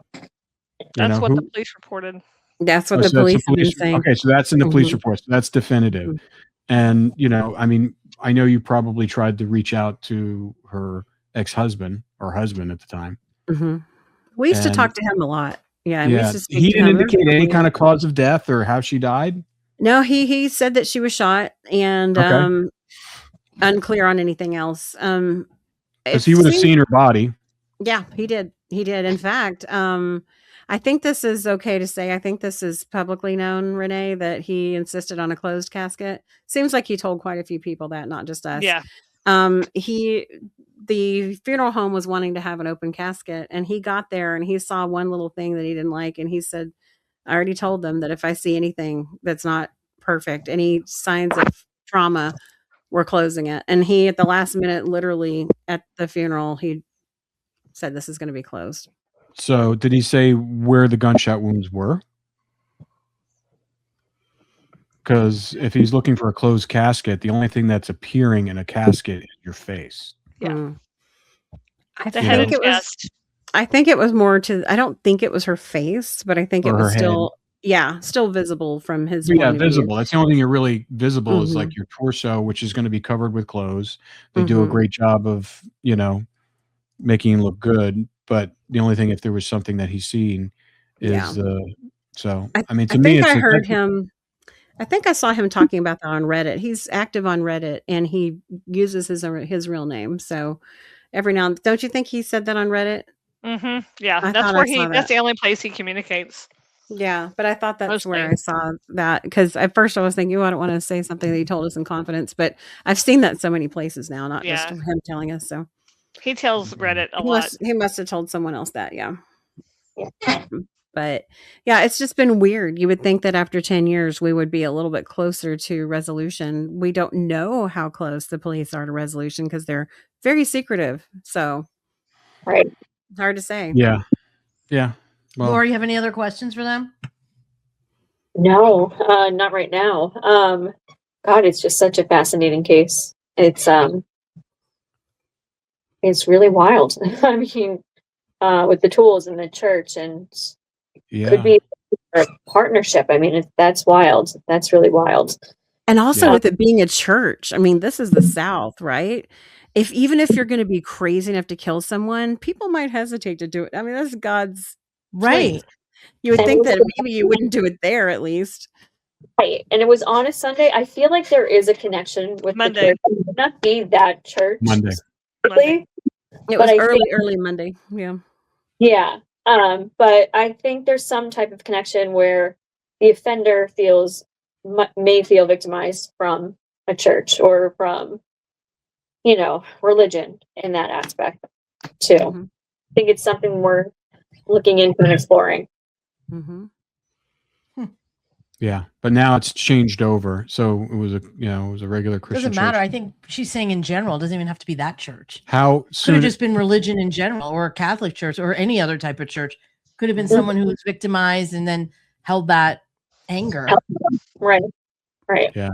[SPEAKER 4] That's what the police reported.
[SPEAKER 2] That's what the police have been saying.
[SPEAKER 1] Okay, so that's in the police report. So that's definitive.
[SPEAKER 2] Mm-hmm.
[SPEAKER 1] And, I mean, I know you probably tried to reach out to her ex-husband or husband at the time.
[SPEAKER 2] Mm-hmm. We used to talk to him a lot. Yeah.
[SPEAKER 1] Yeah. He didn't indicate any kind of cause of death or how she died?
[SPEAKER 2] No, he said that she was shot, and unclear on anything else.
[SPEAKER 1] Because he would have seen her body.
[SPEAKER 2] Yeah, he did. He did. In fact, I think this is okay to say. I think this is publicly known, Renee, that he insisted on a closed casket. Seems like he told quite a few people that, not just us.
[SPEAKER 4] Yeah.
[SPEAKER 2] The funeral home was wanting to have an open casket, and he got there and he saw one little thing that he didn't like, and he said, I already told them that if I see anything that's not perfect, any signs of trauma, we're closing it. And he, at the last minute, literally at the funeral, he said this is going to be closed.
[SPEAKER 1] So did he say where the gunshot wounds were? Because if he's looking for a closed casket, the only thing that's appearing in a casket is your face.
[SPEAKER 4] Yeah.
[SPEAKER 2] I think it was more to, I don't think it was her face, but I think it was still, still visible from his point of
[SPEAKER 1] visible.
[SPEAKER 2] view.
[SPEAKER 1] That's the only thing you're really visible is like your torso, which is going to be covered with clothes. They do a great job of, making it look good. But the only thing, if there was something that he's seen is so, I mean, to me,
[SPEAKER 2] I heard him. I think I saw him talking about that on Reddit. He's active on Reddit and he uses his real name. So every now and don't you think he said that on Reddit?
[SPEAKER 4] Yeah,
[SPEAKER 2] I
[SPEAKER 4] that's
[SPEAKER 2] thought
[SPEAKER 4] where
[SPEAKER 2] I saw
[SPEAKER 4] that's
[SPEAKER 2] that.
[SPEAKER 4] the only place he communicates.
[SPEAKER 2] Yeah, but I thought that's where
[SPEAKER 4] Mostly.
[SPEAKER 2] I saw that because at first I was thinking, oh, I don't want to say something that he told us in confidence, but I've seen that so many places now, not just
[SPEAKER 4] Yeah.
[SPEAKER 2] him telling us. So
[SPEAKER 4] He tells Reddit a
[SPEAKER 2] he
[SPEAKER 4] lot.
[SPEAKER 2] must have told someone else that, yeah.
[SPEAKER 3] Yeah.
[SPEAKER 2] But yeah, it's just been weird. You would think that after 10 years we would be a little bit closer to resolution. We don't know how close the police are to resolution because they're very secretive. So
[SPEAKER 3] Right.
[SPEAKER 2] it's hard to say.
[SPEAKER 1] Yeah. Yeah. Well,
[SPEAKER 5] Laura, you have any other questions for them?
[SPEAKER 3] No, not right now. God, it's just such a fascinating case. It's really wild. I mean, with the tools in the church and could
[SPEAKER 1] yeah.
[SPEAKER 3] be a partnership. I mean, that's wild. That's really wild.
[SPEAKER 2] And also
[SPEAKER 1] Yeah.
[SPEAKER 2] with it being a church, I mean, this is the South, right? Even if you're going to be crazy enough to kill someone, people might hesitate to do it. I mean, that's God's
[SPEAKER 5] Right.
[SPEAKER 2] place. You would
[SPEAKER 3] And
[SPEAKER 2] think
[SPEAKER 3] it
[SPEAKER 2] that
[SPEAKER 3] was-
[SPEAKER 2] maybe you wouldn't do it there at least.
[SPEAKER 3] Right. And it was on a Sunday. I feel like there is a connection with
[SPEAKER 4] Monday.
[SPEAKER 3] the church. It would not be that church.
[SPEAKER 1] Monday.
[SPEAKER 3] specifically,
[SPEAKER 2] It
[SPEAKER 3] But
[SPEAKER 2] was
[SPEAKER 3] I
[SPEAKER 2] early Monday. Yeah.
[SPEAKER 3] Yeah. But I think there's some type of connection where the offender may feel victimized from a church or from, religion in that aspect too.
[SPEAKER 2] Mhm.
[SPEAKER 3] I think it's something we're looking into and exploring.
[SPEAKER 2] Mhm.
[SPEAKER 1] Yeah. But now it's changed over. So it was a regular Christian
[SPEAKER 5] Doesn't matter.
[SPEAKER 1] church.
[SPEAKER 5] I think she's saying in general. It doesn't even have to be that church.
[SPEAKER 1] How
[SPEAKER 5] Could have
[SPEAKER 1] soon?
[SPEAKER 5] just been religion in general, or a Catholic church, or any other type of church. Could have been someone who was victimized and then held that anger.
[SPEAKER 3] Right.
[SPEAKER 1] Yeah.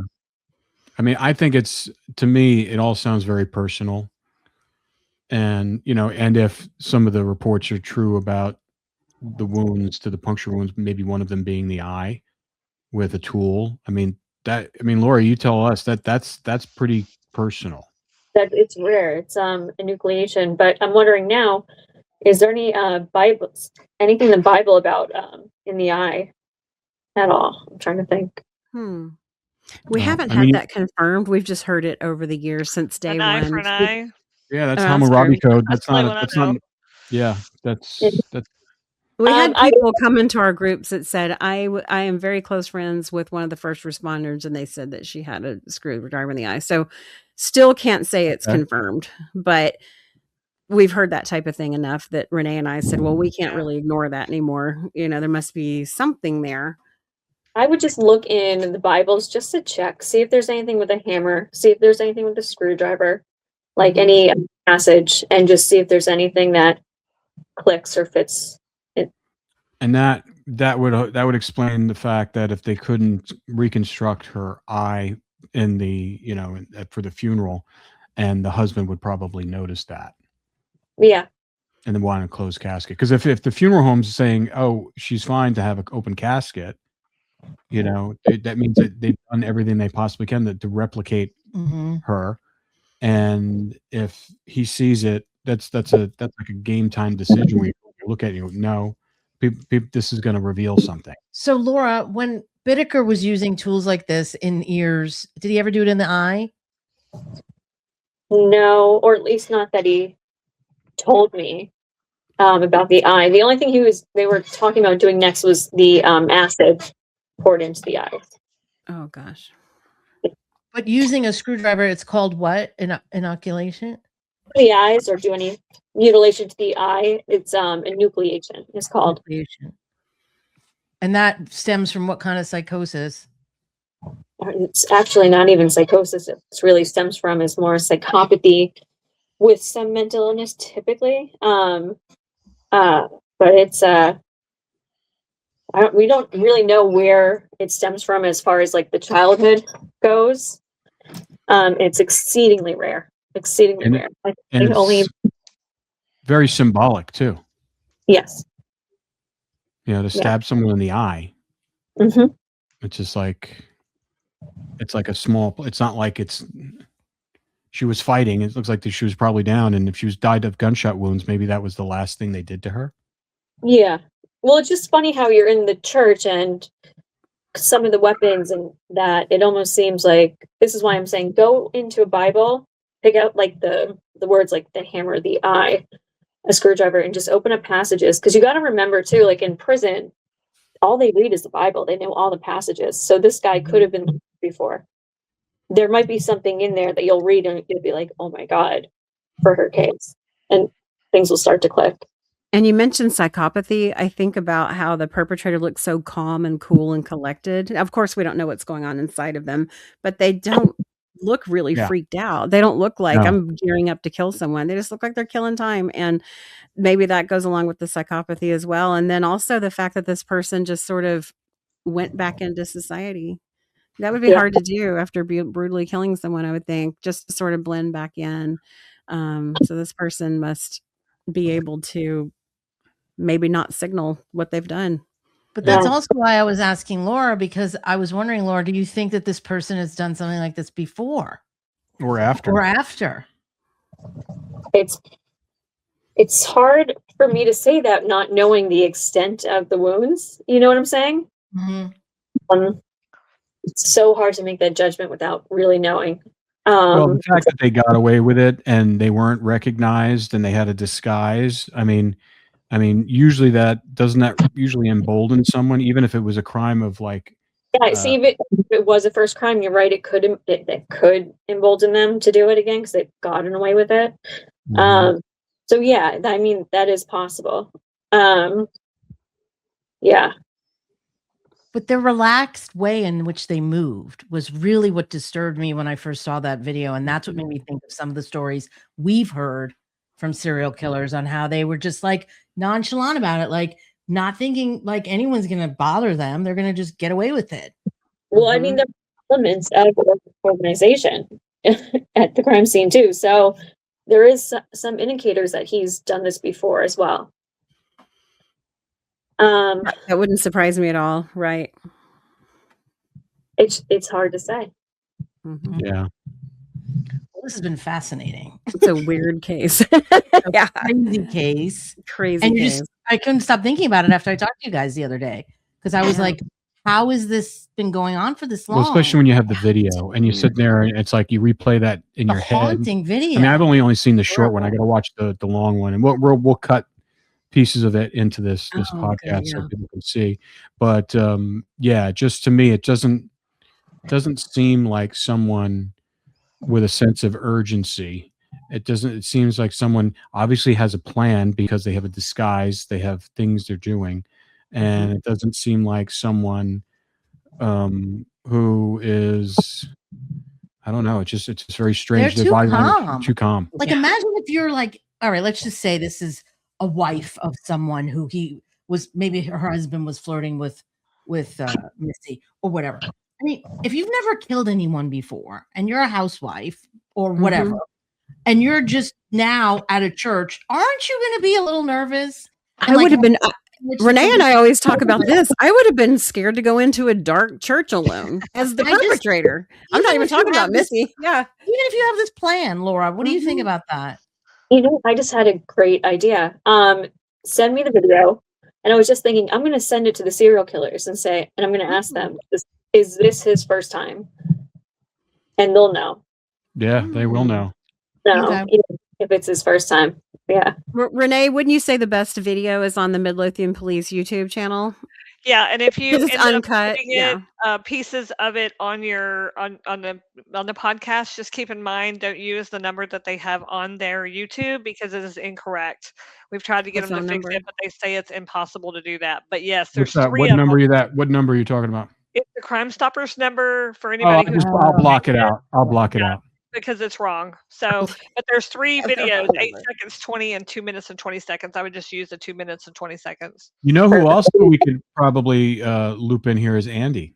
[SPEAKER 1] I mean, I think to me, it all sounds very personal. And, and if some of the reports are true about the wounds, to the puncture wounds, maybe one of them being the eye with a tool. I mean, Laura, you tell us that's pretty personal.
[SPEAKER 3] That it's rare. It's enucleation. But I'm wondering now, is there any anything in the Bible about in the eye at all? I'm trying to think.
[SPEAKER 2] We
[SPEAKER 1] Well,
[SPEAKER 2] haven't
[SPEAKER 1] I
[SPEAKER 2] had
[SPEAKER 1] mean-
[SPEAKER 2] that confirmed. We've just heard it over the years since day
[SPEAKER 4] An
[SPEAKER 2] one.
[SPEAKER 4] eye for an eye.
[SPEAKER 1] Yeah, that's
[SPEAKER 2] Oh,
[SPEAKER 1] Hammurabi
[SPEAKER 2] that's true.
[SPEAKER 1] code.
[SPEAKER 4] That's
[SPEAKER 1] That's
[SPEAKER 4] the only
[SPEAKER 1] not.
[SPEAKER 4] one I
[SPEAKER 1] That's
[SPEAKER 4] know.
[SPEAKER 1] not. Yeah, that's.
[SPEAKER 2] We had
[SPEAKER 3] I-
[SPEAKER 2] people come into our groups that said, I am very close friends with one of the first responders, and they said that she had a screwdriver in the eye. So still can't say it's
[SPEAKER 1] Okay.
[SPEAKER 2] confirmed, but we've heard that type of thing enough that Renee and I said, well, we can't
[SPEAKER 4] Yeah.
[SPEAKER 2] really ignore that anymore. There must be something there.
[SPEAKER 3] I would just look in the Bibles just to check, see if there's anything with a hammer, see if there's anything with a screwdriver, like
[SPEAKER 2] Mhm.
[SPEAKER 3] any passage, and just see if there's anything that clicks or fits.
[SPEAKER 1] And that would explain the fact that if they couldn't reconstruct her eye in the for the funeral, and the husband would probably notice that
[SPEAKER 3] Yeah,
[SPEAKER 1] and then want a closed casket. Because if the funeral home's saying, oh, she's fine to have an open casket, that means that they've done everything they possibly can to replicate
[SPEAKER 5] Mm-hmm.
[SPEAKER 1] her. And if he sees it, that's like a game time decision where you look at it, no, this is going to reveal something.
[SPEAKER 5] So, Laura, when Bittaker was using tools like this in ears, did he ever do it in the eye?
[SPEAKER 3] no, or at least not that he told me about the eye. The only thing they were talking about doing next was the acid poured into the eye.
[SPEAKER 2] Oh, gosh.
[SPEAKER 5] But using a screwdriver, it's called what? Inoculation?
[SPEAKER 3] The eyes, or do any mutilation to the eye. It's enucleation. It's called.
[SPEAKER 5] Enucleation. And that stems from what kind of psychosis?
[SPEAKER 3] It's actually not even psychosis. It really stems from is more psychopathy with some mental illness typically. But it's we don't really know where it stems from as far as like the childhood goes. It's exceedingly rare. Exceedingly rare. I
[SPEAKER 1] And
[SPEAKER 3] think
[SPEAKER 1] it's
[SPEAKER 3] only
[SPEAKER 1] very symbolic too.
[SPEAKER 3] yes.
[SPEAKER 1] To stab someone in the eye.
[SPEAKER 3] Mm-hmm.
[SPEAKER 1] It's just like it's not like she was fighting. It looks like she was probably down, and if she was died of gunshot wounds, maybe that was the last thing they did to her.
[SPEAKER 3] Yeah. Well, it's just funny how you're in the church and some of the weapons and that it almost seems like this is why I'm saying go into a Bible, pick out like the the words like the hammer, the eye, a screwdriver, and just open up passages. Because you got to remember too, like in prison, all they read is the Bible. They know all the passages. So this guy could have been before. There might be something in there that you'll read and you'll be like, oh my God, for her case. And things will start to click.
[SPEAKER 2] And you mentioned psychopathy. I think about how the perpetrator looks so calm and cool and collected. Of course, we don't know what's going on inside of them, but they don't look really freaked out. They don't look like I'm gearing up to kill someone. They just look like they're killing time. And maybe that goes along with the psychopathy as well. And then also the fact that this person just sort of went back into society. That would be hard to do after brutally killing someone, I would think, just to sort of blend back in. So this person must be able to maybe not signal what they've done.
[SPEAKER 5] But that's also why I was asking Laura, because I was wondering, Laura, do you think that this person has done something like this before
[SPEAKER 1] or after?
[SPEAKER 5] Or after?
[SPEAKER 3] It's hard for me to say that, not knowing the extent of the wounds. You know what I'm saying?
[SPEAKER 5] Mm-hmm.
[SPEAKER 3] It's so hard to make that judgment without really knowing.
[SPEAKER 1] Well, the fact that they got away with it and they weren't recognized and they had a disguise. I mean, usually doesn't that usually embolden someone, even if it was a crime of like.
[SPEAKER 3] Yeah, see, if it was a first crime, you're right. It could embolden them to do it again because they've gotten away with it.
[SPEAKER 1] Mm-hmm.
[SPEAKER 3] So yeah, I mean, that is possible. Yeah.
[SPEAKER 5] But the relaxed way in which they moved was really what disturbed me when I first saw that video. And that's what made me think of some of the stories we've heard from serial killers on how they were just like nonchalant about it, like not thinking like anyone's going to bother them. They're going to just get away with it.
[SPEAKER 3] Well, I mean, there are elements of organization at the crime scene too. So there is some indicators that he's done this before as well.
[SPEAKER 2] That wouldn't surprise me at all, right?
[SPEAKER 3] It's hard to say.
[SPEAKER 2] Mm-hmm.
[SPEAKER 1] Yeah.
[SPEAKER 5] Well, this has been fascinating.
[SPEAKER 2] It's a weird case. Yeah.
[SPEAKER 5] Crazy case.
[SPEAKER 2] Crazy
[SPEAKER 5] and
[SPEAKER 2] case.
[SPEAKER 5] I couldn't stop thinking about it after I talked to you guys the other day, because I was like, how has this been going on for this long?
[SPEAKER 1] Well, especially when you have the video and you sit there and it's like you replay that in your head.
[SPEAKER 5] Haunting video.
[SPEAKER 1] I mean, I've only seen the short one. I got to watch the long one, and we'll cut pieces of it into this podcast so people can see. But yeah, just to me, it doesn't seem like someone with a sense of urgency. It seems like someone obviously has a plan because they have a disguise, they have things they're doing, and it doesn't seem like someone who is, I don't know, it's very strange.
[SPEAKER 5] They're
[SPEAKER 1] too calm.
[SPEAKER 5] Like imagine if you're like, all right, let's just say this is a wife of someone who he was, maybe her husband was flirting with Missy or whatever. I mean, if you've never killed anyone before and you're a housewife or whatever, and you're just now at a church, aren't you going to be a little nervous?
[SPEAKER 2] I would have been. Renee and I always talk about this. I would have been scared to go into a dark church alone as the perpetrator. I'm not even talking about Missy. Yeah.
[SPEAKER 5] Even if you have this plan, Laura, what do you think about that?
[SPEAKER 3] You know, I just had a great idea. Send me the video. And I was just thinking, I'm going to send it to the serial killers and I'm going to ask them, is this his first time? And they'll know.
[SPEAKER 1] Yeah, they will know.
[SPEAKER 3] No, if it's his first time. Yeah.
[SPEAKER 2] Renee, wouldn't you say the best video is on the Midlothian Police YouTube channel?
[SPEAKER 4] Yeah, and if you
[SPEAKER 2] it's uncut,
[SPEAKER 4] pieces of it on your on the podcast, just keep in mind, don't use the number that they have on their YouTube because it is incorrect. We've tried to get them to fix it, but they say it's impossible to do that. But yes, there's three.
[SPEAKER 1] What number are you talking about?
[SPEAKER 4] It's the Crime Stoppers number for anybody who's.
[SPEAKER 1] I'll block it out. I'll block it out.
[SPEAKER 4] Because it's wrong. So, but there's 3 videos, 8 seconds, 20, and 2 minutes and 20 seconds. I would just use the 2 minutes and 20 seconds.
[SPEAKER 1] You know who also we could probably loop in here is Andy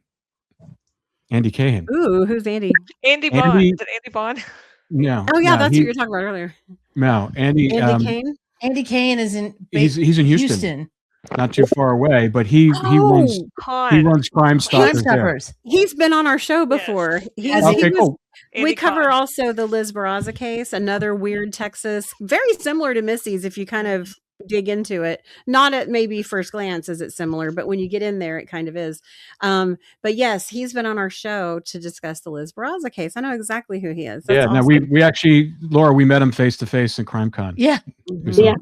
[SPEAKER 1] Cahan.
[SPEAKER 2] Ooh, who's Andy?
[SPEAKER 4] Andy Bond. Is it Andy Bond?
[SPEAKER 1] No.
[SPEAKER 2] Oh yeah, that's who you were talking about earlier.
[SPEAKER 1] No, Andy
[SPEAKER 2] Cahan.
[SPEAKER 5] Andy Cahan is in.
[SPEAKER 1] He's in Houston. Not too far away, but he runs Crime Stoppers there.
[SPEAKER 2] He's been on our show before.
[SPEAKER 1] Yes. Cool.
[SPEAKER 2] We cover also the Liz Barraza case, another weird Texas, very similar to Missy's if you kind of dig into it. Not at maybe first glance is it similar, but when you get in there, it kind of is. But yes, he's been on our show to discuss the Liz Barraza case. I know exactly who he is. That's
[SPEAKER 1] Yeah, no,
[SPEAKER 2] awesome.
[SPEAKER 1] we actually, Laura, we met him face to face in CrimeCon.
[SPEAKER 5] Yeah,
[SPEAKER 2] Mhm.
[SPEAKER 3] Yeah.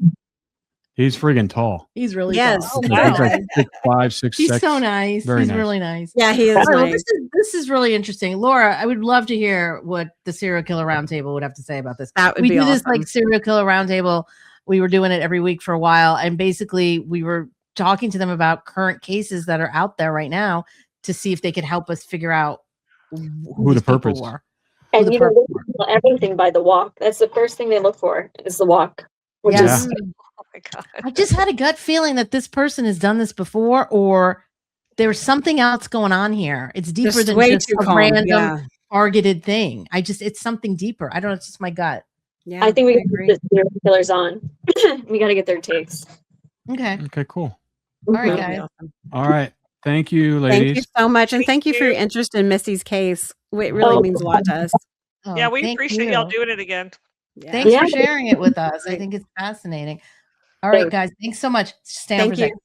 [SPEAKER 1] He's friggin' tall.
[SPEAKER 5] he's really
[SPEAKER 2] Yes.
[SPEAKER 5] tall. Oh,
[SPEAKER 1] He's
[SPEAKER 5] wow.
[SPEAKER 1] like 6'5", 6'6".
[SPEAKER 5] He's so nice.
[SPEAKER 1] Very
[SPEAKER 5] He's
[SPEAKER 1] nice.
[SPEAKER 5] really nice.
[SPEAKER 2] Yeah, he is
[SPEAKER 5] All right, well,
[SPEAKER 2] nice.
[SPEAKER 5] this is really interesting. Laura, I would love to hear what the Serial Killer Roundtable would have to say about this.
[SPEAKER 2] That would
[SPEAKER 5] We
[SPEAKER 2] be
[SPEAKER 5] do
[SPEAKER 2] awesome.
[SPEAKER 5] this like Serial Killer Roundtable. We were doing it every week for a while, and basically we were talking to them about current cases that are out there right now to see if they could help us figure out who
[SPEAKER 1] the
[SPEAKER 5] these people
[SPEAKER 1] perp is.
[SPEAKER 5] were.
[SPEAKER 3] And
[SPEAKER 5] the
[SPEAKER 3] you know,
[SPEAKER 5] perp
[SPEAKER 3] they know everything by the walk. That's the first thing they look for is the walk, which
[SPEAKER 5] Yes.
[SPEAKER 3] is
[SPEAKER 4] Oh my God.
[SPEAKER 5] I just had a gut feeling that this person has done this before, or there's something else going on here. It's deeper
[SPEAKER 2] Just
[SPEAKER 5] than
[SPEAKER 2] way
[SPEAKER 5] just
[SPEAKER 2] too
[SPEAKER 5] a
[SPEAKER 2] calm.
[SPEAKER 5] random
[SPEAKER 2] Yeah.
[SPEAKER 5] targeted thing. it's something deeper. I don't know. It's just my gut.
[SPEAKER 2] Yeah.
[SPEAKER 3] I think we got to
[SPEAKER 2] agree.
[SPEAKER 3] get the serial killers on. We got to get their takes.
[SPEAKER 5] Okay.
[SPEAKER 1] Okay, cool.
[SPEAKER 5] All right,
[SPEAKER 3] Mhm.
[SPEAKER 2] That'd be
[SPEAKER 5] guys.
[SPEAKER 2] awesome.
[SPEAKER 1] All right. Thank you,
[SPEAKER 2] Thank you
[SPEAKER 1] ladies.
[SPEAKER 2] so much. And thank you for your
[SPEAKER 4] you.
[SPEAKER 2] interest in Missy's case. It really
[SPEAKER 3] Oh.
[SPEAKER 2] means a lot to us.
[SPEAKER 5] Oh,
[SPEAKER 4] Yeah, we
[SPEAKER 5] thank
[SPEAKER 4] appreciate y'all
[SPEAKER 5] you.
[SPEAKER 4] doing it again.
[SPEAKER 2] Yeah.
[SPEAKER 5] Thanks
[SPEAKER 3] Yeah.
[SPEAKER 5] for sharing it with us. I
[SPEAKER 2] Great.
[SPEAKER 5] think it's fascinating. All right,
[SPEAKER 3] Thanks.
[SPEAKER 5] guys. Thanks so much. Stay on for
[SPEAKER 2] Thank
[SPEAKER 5] a second.
[SPEAKER 2] you.